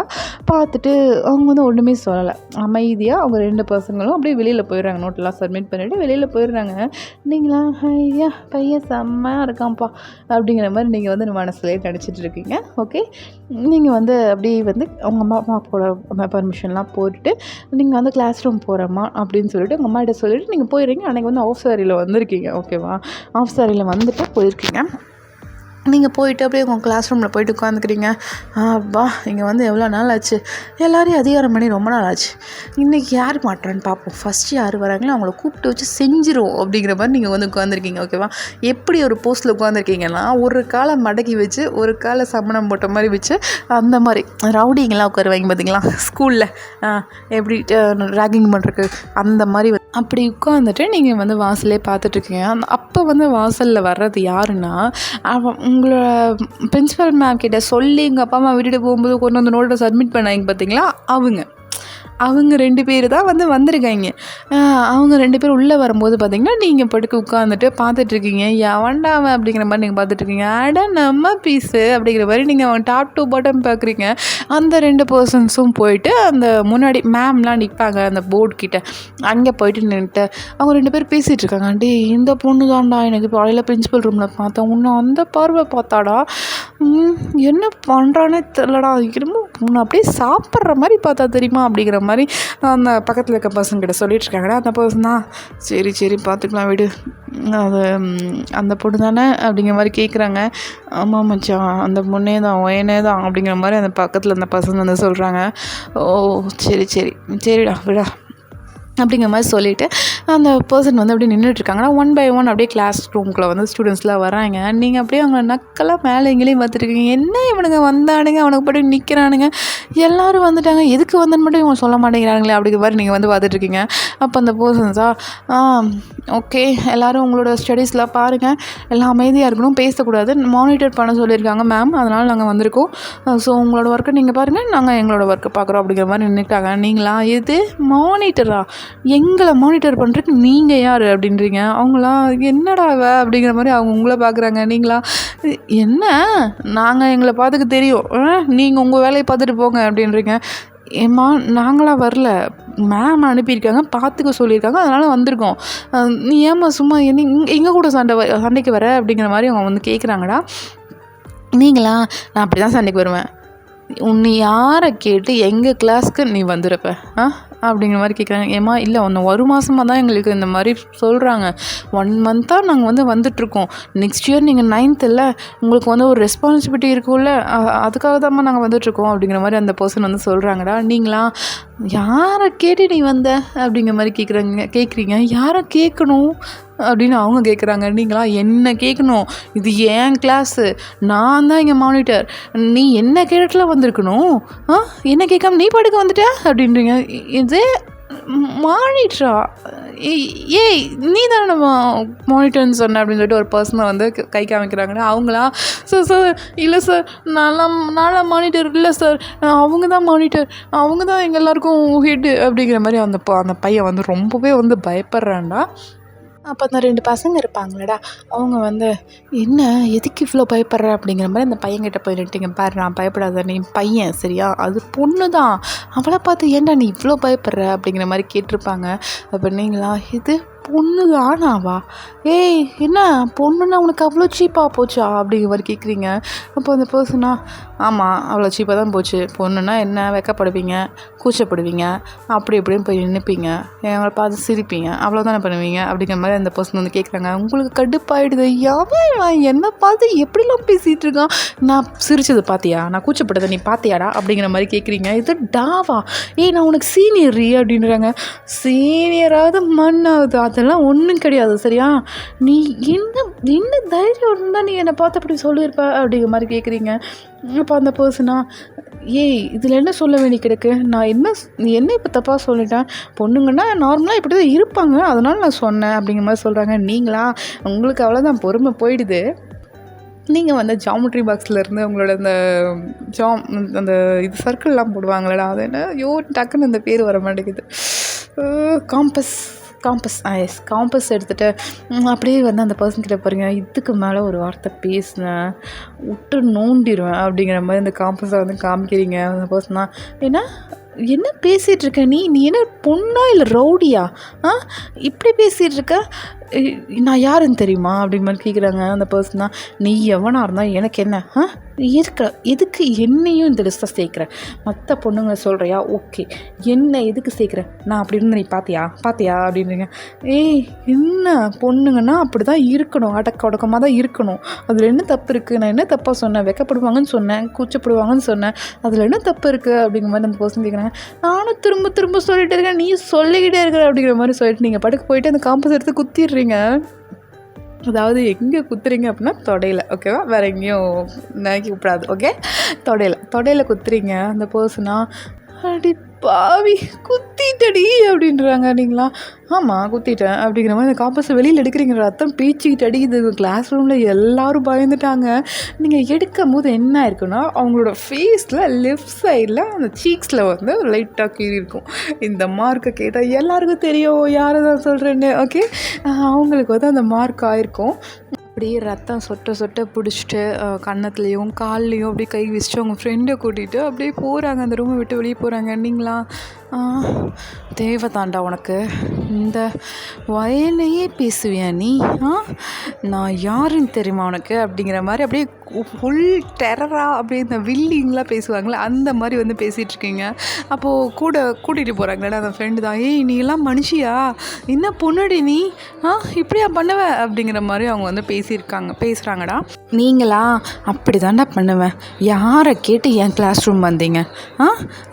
பார்த்துட்டு அவங்க வந்து ஒன்றுமே சொல்லலை, அமைதியாக அவங்க 2 பர்சங்களும் அப்படியே வெளியில் போயிடுறாங்க. நோட்டெல்லாம் சப்மிட் பண்ணிவிட்டு வெளியில் போயிடுறாங்க. நீங்களா ஐயா பையன் செம்மையாக இருக்கான்ப்பா அப்படிங்கிற மாதிரி நீங்கள் வந்து மனசுலேயே நினச்சிட்டு இருக்கீங்க. ஓகே, நீங்கள் வந்து அப்படியே வந்து அவங்க அம்மா அப்பாவோட அந்த பர்மிஷன்லாம் போட்டுட்டு நீங்கள் வந்து கிளாஸ் ரூம் போகிறோமா அப்படின்னு சொல்லிட்டு உங்கள் அம்மாகிட்ட சொல்லிவிட்டு நீங்கள் போயிடுறீங்க. அன்றைக்கி வந்து ஆஃப் சாரியில் வந்திருக்கீங்க, ஓகேவா, ஆஃப் சாரியில் வந்துட்டு போயிருக்கீங்க. நீங்கள் போயிட்டு அப்படியே உங்கள் கிளாஸ் ரூமில் போயிட்டு உட்காந்துக்கிறீங்க. அப்பா இங்கே வந்து எவ்வளோ நாள் ஆச்சு, எல்லோரையும் அதிகாரம் பண்ணி ரொம்ப நாள் ஆச்சு, இன்றைக்கி யார் மாட்டுறான்னு பார்ப்போம், ஃபஸ்ட்டு யார் வராங்களோ அவங்கள கூப்பிட்டு வச்சு செஞ்சிரும் அப்படிங்கிற மாதிரி நீங்கள் வந்து உட்காந்துருக்கீங்க. ஓகேவா, எப்படி ஒரு போஸ்ட்டில் உட்காந்துருக்கீங்கன்னா, ஒரு காலை மடக்கி வச்சு ஒரு காலை சமணம் போட்ட மாதிரி வச்சு அந்த மாதிரி ரவுடிங்கெல்லாம் உட்காருவாங்க பார்த்தீங்களா ஸ்கூலில், எப்படி ராகிங் பண்ணுறதுக்கு அந்த மாதிரி அப்படி உட்காந்துட்டு நீங்கள் வந்து வாசலே பார்த்துட்ருக்கீங்க. அப்போ வந்து வாசலில் வர்றது யாருன்னா, உங்களோட பிரின்சிபல் மேம் கிட்ட சொல்லி எங்கள் அப்பா அம்மா விட்டுட்டு போகும்போது கொண்டு வந்து நோட்டை சப்மிட் பண்ணாங்க பார்த்தீங்களா, அவங்க 2 பேர் தான் வந்து வந்திருக்காங்க. அவங்க 2 பேர் உள்ளே வரும்போது பார்த்திங்கன்னா நீங்கள் படுக்க உட்காந்துட்டு பார்த்துட்ருக்கீங்க. எவன்டா அவன் அப்படிங்கிற மாதிரி நீங்கள் பார்த்துட்ருக்கீங்க. அட நம்ம பீஸு அப்படிங்கிற மாதிரி நீங்கள் அவன் டாப் டு பாட்டம் பார்க்குறீங்க. அந்த 2 பர்சன்ஸும் போயிட்டு அந்த முன்னாடி மேம்லாம் நிற்பாங்க அந்த போர்டு கிட்ட, அங்கே போயிட்டு நின்றுட்டு அவங்க 2 பேர் பேசிகிட்டு இருக்காங்க. டே இந்த பொண்ணு தான்டா எனக்கு இப்போ காலையில் பிரின்சிபல் ரூமில் பார்த்தேன், இன்னும் அந்த பார்வை பார்த்தாடா, என்ன பண்ணுறானே தெரிலடா, என்னமோ உன்னை அப்படியே சாப்பிட்ற மாதிரி பார்த்தா தெரியுமா அப்படிங்கிற மாதிரி அந்த பக்கத்தில் இருக்க பசங்கிட்ட சொல்லிகிட்ருக்காங்கடா. அந்த பர்சன் தான் சரி சரி பார்த்துக்கலாம் விடு, அது அந்த பொண்ணு தானே அப்படிங்கிற மாதிரி கேட்குறாங்க. ஆமாம் மச்சான், அந்த பொண்ணே தான் ஒயனே தான் அப்படிங்கிற மாதிரி அந்த பக்கத்தில் அந்த பசங்க வந்து சொல்கிறாங்க. ஓ சரி சரி சரிடா விடா அப்படிங்கிற மாதிரி சொல்லிவிட்டு அந்த பர்சன் வந்து அப்படியே நின்றுட்டுருக்காங்கன்னா 1 by 1 அப்படியே கிளாஸ் ரூம்குள்ளே வந்து ஸ்டூடெண்ட்ஸ்லாம் வராங்க. நீங்கள் அப்படியே அவங்க நக்கெல்லாம் மேலே எங்கேயும் பார்த்துருக்கீங்க. என்ன இவனுங்க வந்தானுங்க, அவனுக்கு போய்ட்டு நிற்கிறானுங்க, எல்லோரும் வந்துட்டாங்க, எதுக்கு வந்தேன்னு மட்டும் இவங்க சொல்ல மாட்டேங்கிறாங்களே அப்படிங்கிற மாதிரி நீங்கள் வந்து பார்த்துட்ருக்கீங்க. அப்போ அந்த பர்சன்ஸா ஓகே எல்லோரும் உங்களோட ஸ்டடீஸ்லாம் பாருங்கள், எல்லாம் அமைதியாக இருக்கணும், பேசக்கூடாது, மானிட்டர் பண்ண சொல்லியிருக்காங்க மேம், அதனால் நாங்கள் வந்திருக்கோம். ஸோ உங்களோட ஒர்க்கை நீங்கள் பாருங்கள், நாங்கள் எங்களோட ஒர்க்கை பார்க்குறோம் அப்படிங்கிற மாதிரி நின்றுட்டாங்க. நீங்களா இது மானிட்டரா, எங்களை மானிட்டர் பண்ணுறதுக்கு நீங்கள் யார் அப்படின்றீங்க. அவங்களாம் என்னடா அப்படிங்கிற மாதிரி அவங்க உங்களை பார்க்குறாங்க. நீங்களா என்ன, நாங்கள் எங்களை பார்த்துக்க தெரியும், நீங்கள் உங்கள் வேலையை பார்த்துட்டு போங்க அப்படின்றீங்க. ஏம்மா நாங்களாம் வரல, மேம் அனுப்பியிருக்காங்க, பார்த்துக்க சொல்லியிருக்காங்க, அதனால் வந்திருக்கோம். நீ ஏம்மா சும்மா என்ன எங்கள் கூட சண்டைக்கு வர அப்படிங்கிற மாதிரி அவங்க வந்து கேட்குறாங்கடா. நீங்களா நான் அப்படி தான் சண்டைக்கு வருவேன், உன்னை யாரை கேட்டு எங்கள் கிளாஸ்க்கு நீ வந்துருப்ப அப்படிங்கிற மாதிரி கேட்குறாங்க. ஏம்மா இல்லை ஒன்று 1 மாதமாக தான் எங்களுக்கு இந்த மாதிரி சொல்கிறாங்க, 1 மந்த்தாக நாங்கள் வந்து வந்துட்ருக்கோம், நெக்ஸ்ட் இயர் நீங்கள் 9th இல்லை, உங்களுக்கு வந்து ஒரு ரெஸ்பான்சிபிலிட்டி இருக்கும்ல, அதுக்காக தான்மா நாங்கள் வந்துட்ருக்கோம் அப்படிங்கிற மாதிரி அந்த பர்சன் வந்து சொல்கிறாங்கடா. நீங்களா யாரை கேட்டு நீ வந்த அப்படிங்கிற மாதிரி கேட்குறீங்க. யாரை கேட்கணும் அப்படின்னு அவங்க கேட்குறாங்க. நீங்களா என்ன கேட்கணும், இது ஏன் கிளாஸு, நான் தான் இங்கே மானிட்டர், நீ என்ன கேட்டுல வந்திருக்கணும், என்ன கேட்காம நீ படுக்க வந்துட்ட அப்படின்றீங்க. இது மானிட்டரா, ஏய் நீ தானே நம்ம மானிட்டர்னு சொன்ன அப்படின்னு சொல்லிட்டு ஒரு பர்சனை வந்து கை காமிக்கிறாங்கன்னா. அவங்களா சார் இல்லை சார், நான்லாம் மானிட்டர் இல்லை சார், அவங்க தான் மானிட்டர், அவங்க தான் எங்கள் எல்லாருக்கும் ஹெட்டு அப்படிங்கிற மாதிரி அந்த பையன் வந்து ரொம்பவே வந்து பயப்படுறான்டா. அப்போ அந்த 2 பசங்க இருப்பாங்களடா, அவங்க வந்து என்ன எதுக்கு இவ்வளோ பயப்படுற அப்படிங்கிற மாதிரி அந்த பையன்கிட்ட போய் நின்றுங்க. பாரு நான் பயப்படாத, நீ பையன் சரியா, அது பொண்ணு தான், அவளை பார்த்து ஏன்டா நீ இவ்வளோ பயப்படுற அப்படிங்கிற மாதிரி கேட்டிருப்பாங்க. அப்போ நீங்களா இது பொண்ணு தானாவா, ஏய் என்ன பொண்ணுன்னா உனக்கு அவ்வளோ சீப்பாக போச்சா அப்படிங்கிற மாதிரி கேட்குறீங்க. அப்போ அந்த பர்சனா ஆமாம் அவ்வளோ சீப்பாக தான் போச்சு, பொண்ணுன்னா என்ன வெக்கப்படுவீங்க, கூச்சப்படுவீங்க, அப்படி இப்படின்னு போய் நின்றுப்பீங்க, எங்களை பார்த்து சிரிப்பீங்க, அவ்வளோதானே பண்ணுவீங்க அப்படிங்கிற மாதிரி அந்த பர்சன் வந்து கேட்குறாங்க. உங்களுக்கு கடுப்பாயிடுது, யாவன் என்னை பார்த்து எப்படிலாம் பேசிகிட்டு இருக்கான், நான் சிரிச்சது பார்த்தியா, நான் கூச்சப்பட்டதை நீ பார்த்தியாடா அப்படிங்கிற மாதிரி கேட்குறீங்க. இது டாவா, ஏய் நான் உனக்கு சீனியர் அப்படின்றாங்க. சீனியராவது மண்ணாவது அதெல்லாம் ஒன்றும் கிடையாது சரியா, நீ என்ன தைரியம் இருந்தால் நீ என்னை பார்த்து அப்படி சொல்லியிருப்ப அப்படிங்கிற மாதிரி கேட்குறீங்க. அப்போ அந்த பர்சனா ஏய் இதில் என்ன சொல்ல வேண்டி கிடக்கு, நான் என்ன இப்போ தப்பாக சொல்லிட்டேன், பொண்ணுங்கன்னா நார்மலாக இப்படி தான் இருப்பாங்க, அதனால நான் சொன்னேன் அப்படிங்கிற மாதிரி சொல்கிறாங்க. நீங்களா உங்களுக்கு அவ்வளோதான் பொறுமை போயிடுது. நீங்கள் வந்து ஜாமெட்ரி பாக்ஸ்லேருந்து உங்களோட அந்த இது சர்க்கிள்லாம் போடுவாங்களடா, அது என்ன டக்குன்னு அந்த பேர் வர மாட்டேங்குது, காம்பஸ் எடுத்துகிட்டு அப்படியே வந்து அந்த பர்சன்கிட்ட பாருங்க, இதுக்கு மேலே ஒரு வார்த்தை பேசினேன் விட்டு நோண்டிடுவேன் அப்படிங்கிற மாதிரி அந்த காம்பஸை வந்து காமிக்கிறீங்க. அந்த பர்சனா என்ன பேசிகிட்டு இருக்க நீ என்ன பொண்ணா இல்லை ரவுடியா, இப்படி பேசிகிட்டு இருக்க, நான் யாருன்னு தெரியுமா அப்படிங்கிற மாதிரி கேட்குறாங்க. அந்த பர்சன் தான் நீ எவனாக இருந்தால் எனக்கு என்ன, எதுக்கு என்னையும் இந்த லிஸ்ட்டை சேர்க்குறேன், மற்ற பொண்ணுங்களை சொல்கிறியா, ஓகே என்ன எதுக்கு சேர்க்குறேன், நான் அப்படி இருந்து நீ பார்த்தியா அப்படின்றீங்க. ஏய் என்ன பொண்ணுங்கன்னா அப்படி தான் இருக்கணும், அடக்கமாக தான் இருக்கணும், அதில் என்ன தப்பு இருக்குது, நான் என்ன தப்பாக சொன்னேன், வெக்கப்படுவாங்கன்னு சொன்னேன், கூச்சப்படுவாங்கன்னு சொன்னேன், அதில் என்ன தப்பு இருக்குது அப்படிங்கிற மாதிரி அந்த பர்சன் கேட்குறாங்க. நானும் திரும்ப சொல்லிகிட்டே இருக்கேன், நீ சொல்லிக்கிட்டே இருக்கிற அப்படிங்கிற மாதிரி சொல்லிட்டு நீங்கள் படுக்க போயிட்டு அந்த காம்பஸ் எடுத்து குத்திடுறீங்க. அதாவது எங்கே குத்துறீங்க அப்படின்னா தொடையில், ஓகேவா, வேறு எங்கேயும் நினைக்க கூப்பிடாது, ஓகே, தொடையில் குத்துறீங்க. அந்த பர்சனா அடி பாவி குத்திட்டடி அப்படின்றாங்க. நீங்களா ஆமாம் குத்திட்டேன் அப்படிங்கிற மாதிரி அந்த காம்பஸை வெளியில் எடுக்கிறீங்க, ரத்தம் பீச்சிக்கிட்டு அடிக்குது. கிளாஸ் ரூமில் எல்லோரும் பயந்துட்டாங்க. நீங்கள் எடுக்கும் போது என்ன இருக்குன்னா அவங்களோட ஃபேஸில் லெஃப்ட் சைடில் அந்த சீக்ஸில் வந்து லைட்டாக கீறி இருக்கும். இந்த மார்க்கை கேட்டால் எல்லாருக்கும் தெரியும் யாரை தான் சொல்கிறேன்னு, ஓகே, அவங்களுக்கு வந்து அந்த மார்க் ஆகிருக்கும். அப்படியே ரத்தம் சொட்ட பிடிச்சிட்டு கன்னத்துலேயும் கால்லையும் அப்படியே கை வச்சுட்டு அவங்க ஃப்ரெண்டை கூட்டிகிட்டு அப்படியே போகிறாங்க, அந்த ரூமை விட்டு வெளியே போகிறாங்க. நீங்களா தேவைதாண்டா உனக்கு இந்த வயலையே பேசுவியா நீ? நான் யாருன்னு தெரியுமா உனக்கு அப்படிங்கிற மாதிரி அப்படியே ஃபுல் டெரராக அப்படியே இந்த வில்லிங்லாம் பேசுவாங்களே அந்த மாதிரி வந்து பேசிகிட்ருக்கீங்க. அப்போது கூட்டிகிட்டு போகிறாங்களே அந்த ஃப்ரெண்டு தான், ஏய் நீ எல்லாம் மனுஷியா, என்ன பொண்ணுடி நீ, இப்படியா பண்ணுவ அப்படிங்கிற மாதிரி அவங்க வந்து பேசுகிறாங்கடா. நீங்களா அப்படி தாண்டா பண்ணுவேன், யாரை கேட்டு என் கிளாஸ் ரூம் வந்தீங்க?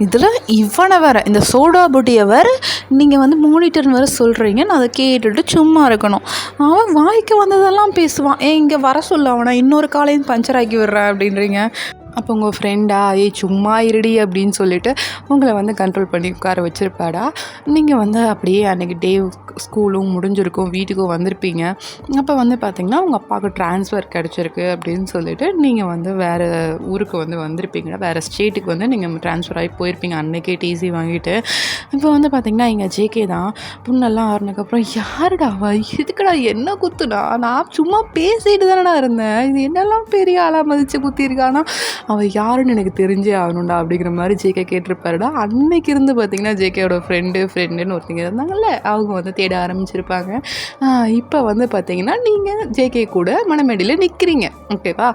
இதில் இவனை வேறு, இந்த சோடா புட்டியை வேறு நீங்கள் வந்து மானிட்டர்னு வேறு சொல்கிறீங்க, நான் அதை கேட்டுட்டு சும்மா இருக்கணும். அவன் வாய்க்கு வந்ததெல்லாம் பேசுவான், இங்கே வர சொல்ல அவனை, இன்னொரு காலையும் பஞ்சர் ஆக்கி விடுறேன் அப்படின்றீங்க. அப்போ உங்கள் ஃப்ரெண்டா சும்மா இருடி அப்படின்னு சொல்லிட்டு உங்களை வந்து கண்ட்ரோல் பண்ணி உட்கார வச்சுருப்பாடா. நீங்கள் வந்து அப்படியே அன்றைக்கி டே ஸ்கூலும் முடிஞ்சிருக்கும், வீட்டுக்கும் வந்திருப்பீங்க. அப்போ வந்து பார்த்திங்கன்னா உங்கள் அப்பாவுக்கு ட்ரான்ஸ்ஃபர் கிடச்சிருக்கு அப்படின்னு சொல்லிட்டு நீங்கள் வந்து வேறு ஊருக்கு வந்து வந்திருப்பீங்கடா, வேறு ஸ்டேட்டுக்கு வந்து நீங்கள் ட்ரான்ஸ்ஃபர் ஆகி போயிருப்பீங்க அன்றைக்கே டிசி வாங்கிட்டு. இப்போ வந்து பார்த்திங்கன்னா இங்கே ஜேகே தான் புண்ணெல்லாம் ஆறுனதுக்கப்புறம், யாருடா இதுக்குடா என்ன குத்துடா, நான் சும்மா பேசிட்டு தானடா இருந்தேன், இது என்னெல்லாம் பெரிய ஆளாக மதித்து குத்திருக்கானா, அவள் யாருன்னு எனக்கு தெரிஞ்சே ஆகணும்டா அப்படிங்கிற மாதிரி ஜேகே கேட்டிருப்பாருடா. அன்னைக்கு இருந்து பார்த்திங்கன்னா ஜேகேயோட ஃப்ரெண்டுன்னு ஒருத்தங்க இருந்தாங்கல்ல, அவங்க வந்து தேட ஆரம்பிச்சிருப்பாங்க. இப்போ வந்து பார்த்திங்கன்னா நீங்கள் ஜேகே கூட மணமேடையில் நிற்கிறீங்க, ஓகேவா?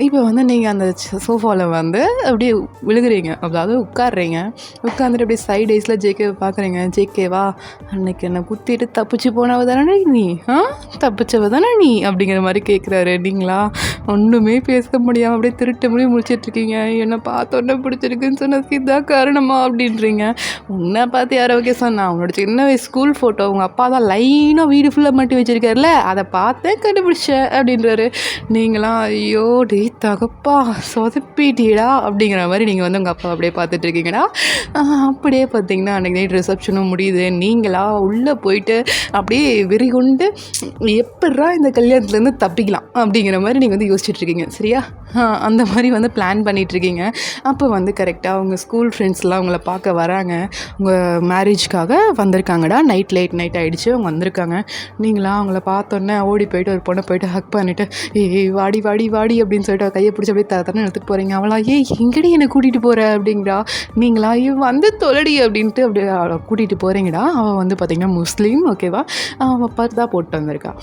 இப்போ வந்து நீங்கள் அந்த சோஃபாவில் வந்து அப்படியே விழுகிறீங்க, அதாவது உட்காடுறீங்க. உட்காந்துட்டு அப்படியே சைட் ஐஸில் ஜேகேவை பார்க்குறீங்க. ஜேகேவா, அன்னைக்கு என்னை குத்திட்டு தப்பிச்சு போனவ தானே நீ, தப்பிச்சவ தானே நீ அப்படிங்கிற மாதிரி கேட்குறாரு. நீங்களா ஒன்றுமே பேச முடியாமல் அப்படியே திருட்டு மணி முடிச்சிட்ருக்கீங்க. என்னை பார்த்தோன்னே பிடிச்சிருக்குன்னு சொன்னதுக்கு இதான் காரணமா அப்படின்றீங்க. உன்னை பார்த்து யாரோ ஓகே சொன்னா, உன்னோட சின்ன வயசு ஸ்கூல் ஃபோட்டோ உங்கள் அப்பா தான் லைனாக வீடு ஃபுல்லாக மாட்டி வச்சுருக்காருல, அதை பார்த்தேன் கண்டுபிடிச்சேன் அப்படின்றாரு. நீங்களாம் ஐயோ டே தகப்பா சொதப்பிட்டீடா அப்படிங்கிற மாதிரி நீங்கள் வந்து உங்கள் அப்பா அப்படியே பார்த்துட்ருக்கீங்கடா. அப்படியே பார்த்தீங்கன்னா அன்றைக்கி நைட் ரிசப்ஷனும் முடியுது. நீங்களா உள்ளே போயிட்டு அப்படியே வெறி கொண்டு எப்படா இந்த கல்யாணத்துலேருந்து தப்பிக்கலாம் அப்படிங்கிற மாதிரி நீங்கள் வந்து யோசிச்சுட்ருக்கீங்க, சரியா? அந்த மாதிரி வந்து பிளான் பண்ணிகிட்ருக்கீங்க. அப்போ வந்து கரெக்டாக உங்கள் ஸ்கூல் ஃப்ரெண்ட்ஸ்லாம் உங்களை பார்க்க வராங்க. உங்கள் மேரேஜ்க்காக வந்திருக்காங்கடா. லேட் நைட் ஆகிடுச்சு, அவங்க வந்திருக்காங்க. நீங்களா அவங்கள பார்த்தோன்னே ஓடி போயிட்டு ஒரு பொண்ணை போயிட்டு ஹக் பண்ணிவிட்டு, வாடி வாடி வாடி அப்படின்னு சொல்லிட்டு கையை பிடிச்சி அப்படியே தரத்தனை எடுத்துகிட்டு போகிறீங்க. அவளா எங்கடி என்னை கூட்டிகிட்டு போகிற அப்படிங்கிறா. நீங்களா வந்து தொலடி அப்படின்ட்டு அப்படியே அவளை கூட்டிகிட்டு போகிறீங்கடா. அவள் வந்து பார்த்திங்கன்னா முஸ்லீம், ஓகேவா? அவள் பர்தா போட்டு வந்திருக்கா.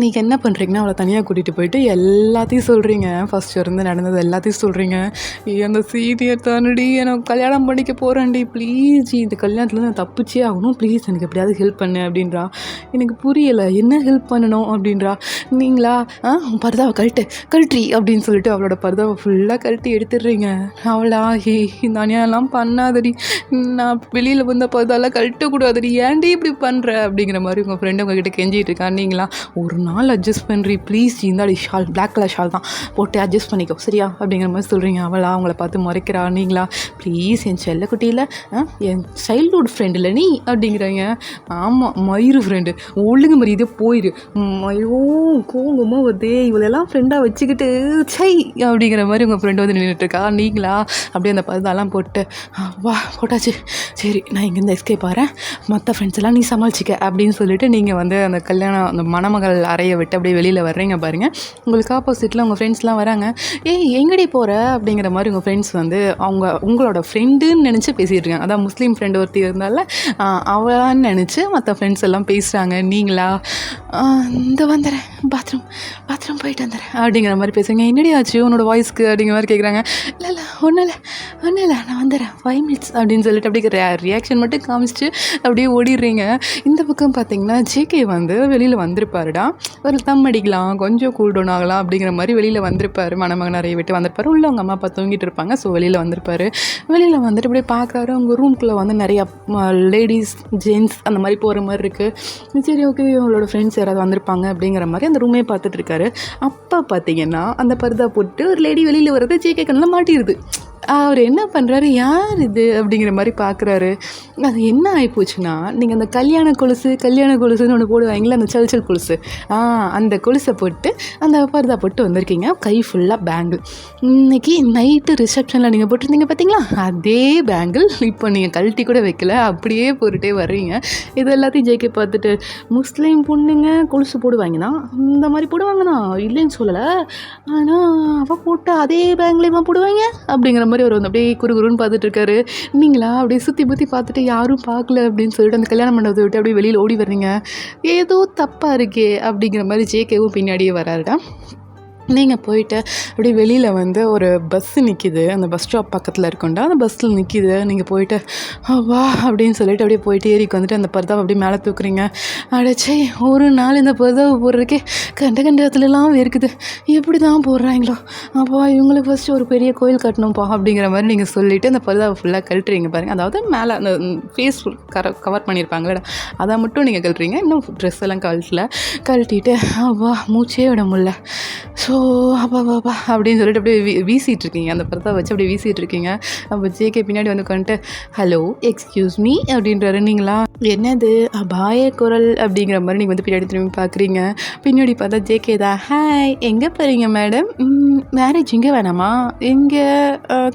நீங்கள் என்ன பண்ணுறீங்கன்னா அவளை தனியாக கூட்டிகிட்டு போயிட்டு எல்லாத்தையும் சொல்கிறீங்க, ஃபஸ்ட்டு இருந்து நடந்தது எல்லாத்தையும் சொல்கிறீங்க. அந்த சீனியர் தானடி எனக்கு கல்யாணம் பண்ணிக்க போகிறேன்டி, ப்ளீஸ் இந்த கல்யாணத்தில் நான் தப்பிச்சே ஆகணும், ப்ளீஸ் எனக்கு எப்படியாவது ஹெல்ப் பண்ணு அப்படின்றா. எனக்கு புரியலை என்ன ஹெல்ப் பண்ணணும் அப்படின்றா. நீங்களா பர்தாவை கழட்டி அப்படின்னு சொல்லிட்டு அவளோட பர்தாவை ஃபுல்லாக கழட்டி எடுத்துடுறீங்க. அவளா இந்த அநியாயம்லாம் பண்ணாதடி, நான் வெளியில் வந்த பர்தாலாம் கழட்டக்கூடாதடி, ஏன்டி இப்படி பண்ணுற அப்படிங்கிற மாதிரி உங்கள் ஃப்ரெண்டு உங்ககிட்ட கெஞ்சிட்டு இருக்கா. நீங்களா ஒரு நாள் அட்ஜஸ்ட் பண்ணுறி ப்ளீஸ், இந்தாடி ஷால், பிளாக் கலர் ஷால் தான் போட்டு அட்ஜஸ்ட் பண்ணிக்கோ சரியா அப்படிங்கிற மாதிரி சொல்கிறீங்க. அவளா அவங்கள பார்த்து முறைக்கிறா. நீங்களா ப்ளீஸ் என் செல்லக்குட்டியில் என் சைல்ட்ஹுட் ஃப்ரெண்ட் இல்லை நீ அப்படிங்கிறீங்க. ஆமாம் மயிறு ஃப்ரெண்டு, ஒழுங்கு மாதிரி இதே போயிரு. ஐயோ கோங்கமாக வருதே, இவளெல்லாம் ஃப்ரெண்டாக வச்சுக்கிட்டு சை அப்படிங்கிற மாதிரி உங்கள் ஃப்ரெண்டு வந்து நின்றுட்டுருக்கா. நீங்களா அப்படியே அந்த பதெல்லாம் போட்டு வா போட்டாச்சு, சரி நான் இங்கேருந்து எஸ்கேப் ஆகிறேன், மற்ற ஃப்ரெண்ட்ஸ் எல்லாம் நீ சமாளிச்சிக்க அப்படின்னு சொல்லிட்டு நீங்கள் வந்து அந்த கல்யாணம் அந்த மணமகள் அறையை விட்டு அப்படியே வெளியில் வர்றீங்க பாருங்கள். உங்களுக்கு ஆப்போசிட்டில் உங்கள் ஃப்ரெண்ட்ஸ்லாம் வராங்க. எங்கடி போகிற அப்படிங்கிற மாதிரி உங்கள் ஃப்ரெண்ட்ஸ் வந்து உங்களோட ஃப்ரெண்டுன்னு நினச்சி பேசிகிட்டு இருக்காங்க. அதான் முஸ்லீம் ஃப்ரெண்டு ஒருத்தி இருந்தால அவளான்னு நினச்சி மற்ற ஃப்ரெண்ட்ஸ் எல்லாம் பேசுகிறாங்க. நீங்களா இந்த வந்துடுறேன், பாத்ரூம் போயிட்டு வந்துடுறேன் அப்படிங்கிற மாதிரி பேசுங்க. என்னடி ஆச்சு உன்னோட வாய்ஸ்க்கு அப்படிங்கிற மாதிரி கேட்குறாங்க. இல்லை ஒன்றும் இல்லை நான் வந்துடுறேன் 5 minutes அப்படின்னு சொல்லிட்டு அப்படியே ரியாக்ஷன் மட்டும் காமிச்சிட்டு அப்படியே ஓடிடுறீங்க. இந்த பக்கம் பார்த்தீங்கன்னா ஜேகே வந்து வெளியில் வந்திருப்பாருடா, ஒரு தம் அடிக்கலாம், கொஞ்சம் கூல் டவுன் ஆகலாம் அப்படிங்கிற மாதிரி வெளியில் வந்திருப்பார். மணமகன் நிறைய விட்டு வந்திருப்பார். உள்ள அவங்க அம்மா அப்பா தூங்கிட்டு இருப்பாங்க. ஸோ வெளியில் வந்திருப்பார். வெளியில் வந்துட்டு அப்படியே பார்க்குறாரு. உங்கள் ரூம்குள்ளே வந்து நிறையா லேடிஸ் ஜென்ட்ஸ் அந்த மாதிரி போகிற மாதிரி இருக்குது. சரி ஓகே அவங்களோட ஃப்ரெண்ட்ஸ் யாராவது வந்திருப்பாங்க அப்படிங்கிற மாதிரி அந்த ரூமே பார்த்துட்டு இருக்காரு. அப்போ பார்த்தீங்கன்னா அந்த பர்தா போட்டு ஒரு லேடி வெளியில் வர்றது ஜேகே கண்ணில் மாட்டிடுது. அவர் என்ன பண்ணுறாரு, யார் இது அப்படிங்கிற மாதிரி பார்க்குறாரு. அது என்ன ஆகிப்போச்சுன்னா, நீங்கள் அந்த கல்யாண கொலுசுன்னு ஒன்று போடுவாங்களே, அந்த சல்சல் கொலுசு, அந்த கொலுசை போட்டு அந்த பர்தா போட்டு வந்திருக்கீங்க. கை ஃபுல்லாக பேங்கிள். இன்றைக்கி நைட்டு ரிசப்ஷனில் நீங்கள் போட்டிருந்தீங்க பார்த்தீங்களா, அதே பேங்கிள் இப்போ நீங்கள் கழட்டி கூட வைக்கல, அப்படியே போட்டுகிட்டே வர்றீங்க. இது எல்லாத்தையும் ஜேகே பார்த்துட்டு, முஸ்லீம் பொண்ணுங்க கொலுசு போடுவாங்க தான், இந்த மாதிரி போடுவாங்க தான் இல்லைன்னு சொல்லலை, ஆனால் அவள் போட்டு அதே பேங்கிளையுமா போடுவாங்க அப்படிங்கிற மாதிரி அவர் வந்து அப்படியே குறுகுறுன்னு பார்த்துட்டு இருக்காரு. நீங்களா அப்படியே சுற்றி புற்றி பார்த்துட்டு யாரும் பார்க்கல அப்படின்னு சொல்லிட்டு அந்த கல்யாண மண்டபத்தை விட்டு அப்படியே வெளியில் ஓடி வர்றீங்க. ஏதோ தப்பாக இருக்கே அப்படிங்கிற மாதிரி ஜேகேவும் பின்னாடியே வராருடா. நீங்கள் போயிட்டு அப்படியே வெளியில் வந்து ஒரு பஸ்ஸு நிற்கிது, அந்த பஸ் ஸ்டாப் பக்கத்தில் இருக்குண்டா, அந்த பஸ்ஸில் நிற்கிது. நீங்கள் போயிட்டு வா அப்படின்னு சொல்லிட்டு அப்படியே போயிட்டு ஏறிக்கு வந்துட்டு அந்த பர்தாவை அப்படியே மேலே தூக்குறீங்க. அடச்சே, ஒரு நாள் இந்த பர்தாவை போடுறதுக்கே கண்டத்துலலாம் இருக்குது, எப்படி தான் போடுறாங்களோ, அப்போ இவங்களுக்கு ஃபஸ்ட்டு ஒரு பெரிய கோயில் கட்டணும்ப்பா அப்படிங்கிற மாதிரி நீங்கள் சொல்லிவிட்டு அந்த பர்தாவை ஃபுல்லாக கழட்டுறீங்க பாருங்கள். அதாவது மேலே அந்த ஃபேஸ் கவர் பண்ணியிருப்பாங்களே, அதை மட்டும் நீங்கள் கழட்டுறீங்க, இன்னும் ட்ரெஸ் எல்லாம் கழட்டிட்டு வா மூச்சே விட முடியல. ஸோ அப்பா அப்படின்னு சொல்லிட்டு அப்படியே வீசிகிட்டு இருக்கீங்க, அந்த படத்தை வச்சு அப்படியே வீசிகிட்டு இருக்கீங்க. அப்போ ஜேகே பின்னாடி வந்து உட்காந்துட்டு ஹலோ எக்ஸ்கியூஸ் மீ அப்படின்றாரு. நீங்களா என்னது அபாய குரல் அப்படிங்கிற மாதிரி நீங்கள் வந்து பின்னாடி திரும்பி பார்க்குறீங்க. பின்னாடி பார்த்தா ஜேகே தான். ஹாய், எங்கே போகிறீங்க மேடம்? மேரேஜ் இங்கே வேணாமா, இங்கே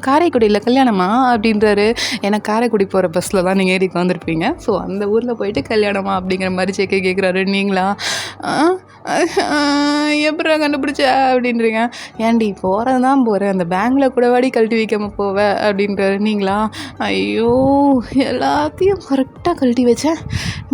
காரைக்குடியில் கல்யாணமா அப்படின்றாரு. ஏன்னா காரைக்குடி போகிற பஸ்ஸில் தான் நீங்கள் ஏறி உட்காந்துருப்பீங்க. ஸோ அந்த ஊரில் போயிட்டு கல்யாணமா அப்படிங்கிற மாதிரி ஜேகே கேட்குறாரு. நீங்களா எப்படா கண்டுபிடிச்ச அப்படின்றீங்க. ஏன்டி போகிறது தான் போகிறேன், அந்த பேங்கில் கூட வாடி கழட்டி வைக்காமல் போவேன் அப்படின்றாரு. நீங்களா ஐயோ எல்லாத்தையும் கரெக்டாக கழட்டி வச்சேன்,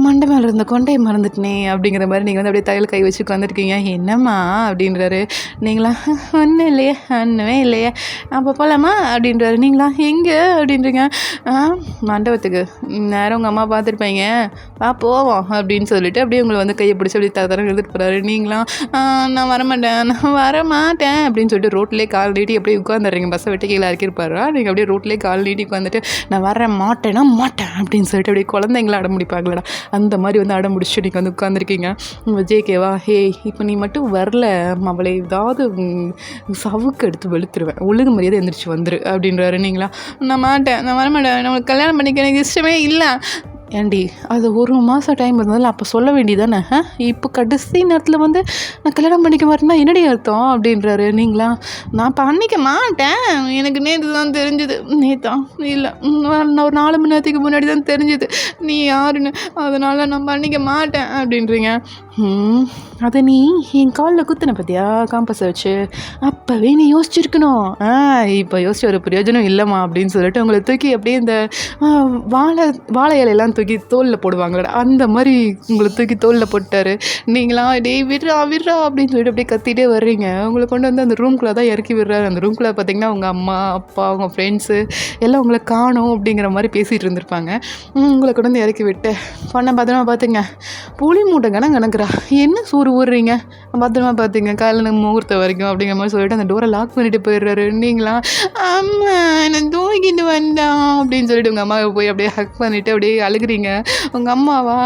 மண்டை மேலே இருந்த கொண்டையை மறந்துட்டனே அப்படிங்கிற மாதிரி நீங்கள் வந்து அப்படியே தையல் கை வச்சு உட்காந்துருக்கீங்க. என்னம்மா அப்படின்றாரு. நீங்களா ஒன்றும் இல்லையே, ஒன்றுமே இல்லையே, அப்போ போகலாமா அப்படின்றாரு. நீங்களா எங்கே அப்படின்றீங்க. மண்டபத்துக்கு நேரம் உங்கள் அம்மா பார்த்துருப்பீங்க, வா போவோம் அப்படின்னு சொல்லிட்டு அப்படியே உங்களை வந்து கையை பிடிச்சி அப்படியே தரம் எழுதிட்டு போகிறாரு. நீங்களாம் நான் வரமாட்டேன் அப்படின்னு சொல்லிட்டு ரோட்லேயே கால் நீட்டி அப்படியே உட்காந்துடுறீங்க. பஸ்ஸை விட்டு கீழே இறக்கிருப்பாரா, நீங்கள் அப்படியே ரோட்லேயே கால் நீட்டி உட்காந்துட்டு நான் மாட்டேன் அப்படின்னு சொல்லிட்டு அப்படியே குழந்தைங்கள அடம் முடிப்பாங்களடா, அந்த மாதிரி வந்து அடம் முடிச்சுட்டு நீங்கள் வந்து உட்காந்துருக்கீங்க. ஜேகேவா ஹே இப்போ நீ மட்டும் வரல, அவளை ஏதாவது சவுக்கு எடுத்து வெளுத்துருவேன், ஒழுங்கு மரியாதை எந்திரிச்சு வந்துரு அப்படின்றாரு. நீங்களா நான் வரமாட்டேன், நம்மளுக்கு கல்யாணம் பண்ணிக்க எனக்கு இஷ்டமே இல்லை. ஏண்டி அது ஒரு மாதம் டைம் இருந்ததில்ல, அப்போ சொல்ல வேண்டியதானே, இப்போ கடைசி நேரத்தில் வந்து நான் கல்யாணம் பண்ணிக்க மாட்டேன்னா என்னடி அர்த்தம் அப்படின்றாரு. நீங்களா நான் பண்ணிக்க மாட்டேன், எனக்கு நேற்று தான் தெரிஞ்சுது, நேத்தான் இல்லை நான் ஒரு 4 மணி நேரத்துக்கு முன்னாடி தான் தெரிஞ்சுது நீ யாருன்னு, அதனால் நான் பண்ணிக்க மாட்டேன் அப்படின்றீங்க. அதை நீ என் காலில் குத்தின பார்த்தியா காம்பஸை வச்சு, அப்போவே நீ யோசிச்சிருக்கணும். இப்போ யோசிச்சு ஒரு பிரயோஜனம் இல்லைம்மா அப்படின்னு சொல்லிட்டு உங்களை தூக்கி அப்படியே இந்த வாழை இலையெல்லாம் தூக்கி தோலில் போடுவாங்களா, அந்த மாதிரி உங்களை தூக்கி தோலில் போட்டார். நீங்களாம் டேய் விட்றா அப்படின்னு சொல்லிட்டு அப்படியே கத்திகிட்டே வர்றீங்க. உங்களை கொண்டு வந்து அந்த ரூம்குள்ளே தான் இறக்கி விடுறாரு. அந்த ரூம்குள்ளே பார்த்தீங்கன்னா உங்கள் அம்மா அப்பா உங்கள் ஃப்ரெண்ட்ஸு எல்லாம் உங்களை காணோம் அப்படிங்கிற மாதிரி பேசிகிட்டு இருந்திருப்பாங்க. உங்களை கொண்டு வந்து இறக்கி விட்டு பண்ண பத்திரமா பார்த்துங்க, புளி மூட்டை கணக்குறா, என்ன சூறு ஊடுறீங்க, பத்திரமா பார்த்துங்க காலையில் முகூர்த்தம் வரைக்கும் அப்படிங்கிற மாதிரி சொல்லிட்டு அந்த டோரை லாக் பண்ணிட்டு போயிடுறாரு. நீங்களா அம்மா நான் தூங்கிட்டு வந்தான் அப்படின்னு சொல்லிட்டு உங்கள் அம்மாவை போய் அப்படியே ஹக் பண்ணிவிட்டு அப்படியே அழுகுறீங்க. உங்கள் அம்மாவா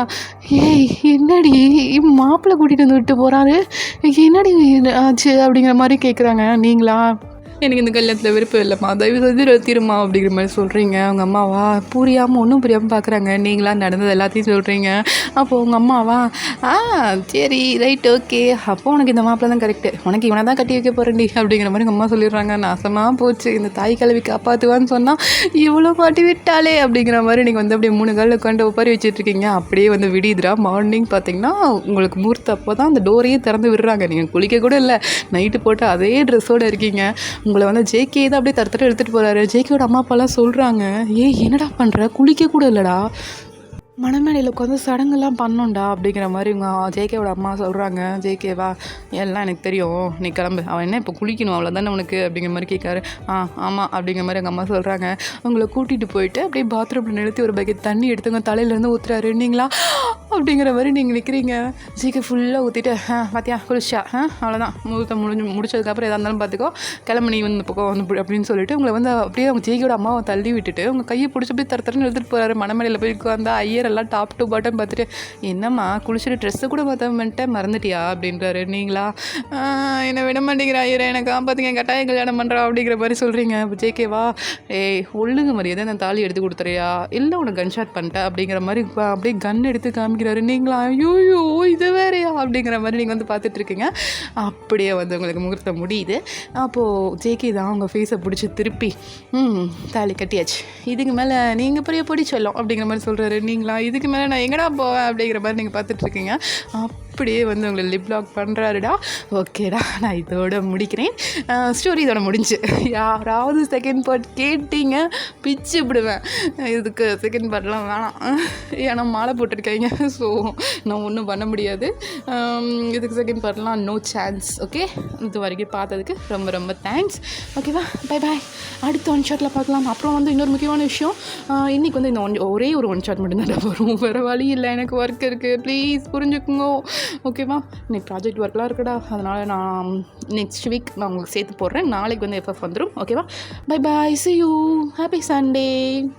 ஏய் என்னடி மாப்பிள்ளை கூட்டிகிட்டு வந்து விட்டு போகிறாரு, என்னடி ஆச்சு அப்படிங்கிற மாதிரி கேட்குறாங்க. நீங்களா எனக்கு இந்த கல்யாணத்தில் விருப்பம் இல்லைம்மா, தயவு செஞ்சு நிறுத்திடுமா அப்படிங்கிற மாதிரி சொல்கிறீங்க. அவங்க அம்மாவா ஒன்றும் புரியாமல் பார்க்குறாங்க. நீங்களாம் நடந்தது எல்லாத்தையும் சொல்கிறீங்க. அப்போது உங்கள் அம்மாவா சரி ரைட் ஓகே, அப்போ உனக்கு இந்த மாப்பிள்ள தான் கரெக்டு, உனக்கு இவனை தான் கட்டி வைக்க போகிறேன்டி அப்படிங்கிற மாதிரி உங்கள் அம்மா சொல்லிடுறாங்க. நாசமாக போச்சு, இந்த தாய் கல்வி காப்பாற்றுவான்னு சொன்னால் இவ்வளோ மாட்டி விட்டாலே அப்படிங்கிற மாதிரி நீங்கள் வந்து அப்படியே 3 காலில் உட்காந்து ஒப்பாரி வச்சுட்ருக்கீங்க. அப்படியே வந்து விடிதுரா மார்னிங் பார்த்தீங்கன்னா உங்களுக்கு முகூர்த்த அப்போ தான் அந்த டோரையே திறந்து விடுறாங்க. நீங்கள் குளிக்க கூட இல்லை, நைட்டு போட்டு அதே ட்ரெஸ்ஸோடு இருக்கீங்க. உங்களை வந்து ஜேகே தான் அப்படியே தரத்தட்ட எடுத்துகிட்டு போகிறாரு. ஜேகேயோட அம்மா அப்பாலாம் சொல்கிறாங்க, என்னடா பண்ணுற, குளிக்க கூட இல்லைடா, மணமேடையில் உட்காந்து சடங்கெல்லாம் பண்ணோண்டா அப்படிங்கிற மாதிரி உங்கள் ஜேகேவோட அம்மா சொல்கிறாங்க. ஜேகேவா எல்லாம் எனக்கு தெரியும், நீ கிளம்பு, அவன் என்ன இப்போ குளிக்கணும் அவ்வளோதானே உனக்கு அப்படிங்கிற மாதிரி கேட்காரு. ஆமாம் அப்படிங்கிற மாதிரி எங்கள் அம்மா சொல்கிறாங்க. உங்களை கூட்டிகிட்டு போயிட்டு அப்படியே பாத்ரூமில் நிறுத்தி ஒரு பக்கெட் தண்ணி எடுத்துங்க தலையிலேருந்து ஊற்றுறாரு. நீங்களா அப்படிங்கிற மாதிரி நீங்கள் நிற்கிறீங்க. ஜேகே ஃபுல்லாக ஊற்றிட்டு பார்த்தியா குளிச்சா அவ்வளோதான், முகூர்த்தம் முடிச்சதுக்கப்புறம் எதாக இருந்தாலும் பார்த்துக்கோ, கிளம்பு நீ வந்து பக்கம் வந்து அப்படின்னு சொல்லிட்டு உங்களை வந்து அப்படியே அவங்க ஜேகேயோட அம்மாவை தள்ளி விட்டுட்டு உங்கள் கையை பிடிச்சி அப்படியே தரத்தரன்னு எடுத்துகிட்டு போகிறாரு. மணமேடையில் போய் உட்காந்தா ஐயர் எல்லாம் டாப் டு பாட்டம் பார்த்துட்டு என்னம்மா குளிச்சுட்டு ட்ரெஸ்ஸு கூட பார்த்தா மறந்துட்டியா அப்படின்றாரு. நீங்களா என்னை விட மாட்டேங்கிற ஐயரை என்னை காப்பாற்றுங்க, கட்டாயம் கல்யாணம் பண்ணுறா அப்படிங்கிற மாதிரி சொல்கிறீங்க. ஜேகேவா ஒழுங்கு மரியாதை நான் தாலி எடுத்து கொடுத்துறியா இல்லை உனக்கு கன் ஷாட் பண்ணிட்டேன் அப்படிங்கிற மாதிரி அப்படியே கன் எடுத்து காமிக்கிறாரு. நீங்களா ஐயோ இது வேறையா அப்படிங்கிற மாதிரி நீங்கள் வந்து பார்த்துட்ருக்கீங்க. அப்படியே வந்து உங்களுக்கு முகூர்த்தம் முடியுது. அப்போது ஜேகே தான் உங்கள் ஃபேஸை பிடிச்சி திருப்பி தாலி கட்டியாச்சு, இதுக்கு மேலே நீங்கள் பெரிய பொடி சொல்லும் அப்படிங்கிற மாதிரி சொல்கிறாரு. நீங்களா இதுக்கு மேலே நான் எங்கடா போவேன் அப்படிங்கிற மாதிரி நீங்கள் பார்த்துட்ருக்கீங்க. அப்படியே வந்து உங்களை லிப் லாக் பண்ணுறாருடா. ஓகேடா, நான் இதோட முடிக்கிறேன். ஸ்டோரி இதோட முடிஞ்சு. யாராவது செகண்ட் பார்ட் கேட்டிங்க பிச்சு விடுவேன். இதுக்கு செகண்ட் பார்ட்லாம் வேணாம், ஏன்னா மாலை போட்டிருக்காங்க. ஸோ நான் ஒன்றும் பண்ண முடியாது. இதுக்கு செகண்ட் பார்ட்லாம் நோ சான்ஸ். ஓகே, இது வரைக்கும் பார்த்ததுக்கு ரொம்ப ரொம்ப தேங்க்ஸ். ஓகேவா, பை பாய். அடுத்த ஒன் ஷாட்டில் பார்க்கலாம். அப்புறம் வந்து இன்னொரு முக்கியமான விஷயம், இன்றைக்கி வந்து இந்த ஒரே ஒரு ஒன் ஷாட் மட்டும்தான் வரும். வேறு வழி இல்லை, எனக்கு ஒர்க் இருக்குது, ப்ளீஸ் புரிஞ்சுக்குங்க. ஓகேவா, இன்னைக்கு ப்ராஜெக்ட் ஒர்க்லாம் இருக்குடா, அதனால் நான் நெக்ஸ்ட் வீக் நான் உங்களுக்கு சேர்த்து போடுறேன். நாளைக்கு வந்து எஃப்எஃப் வந்துடும். ஓகேவா, bye bye, see you, happy Sunday.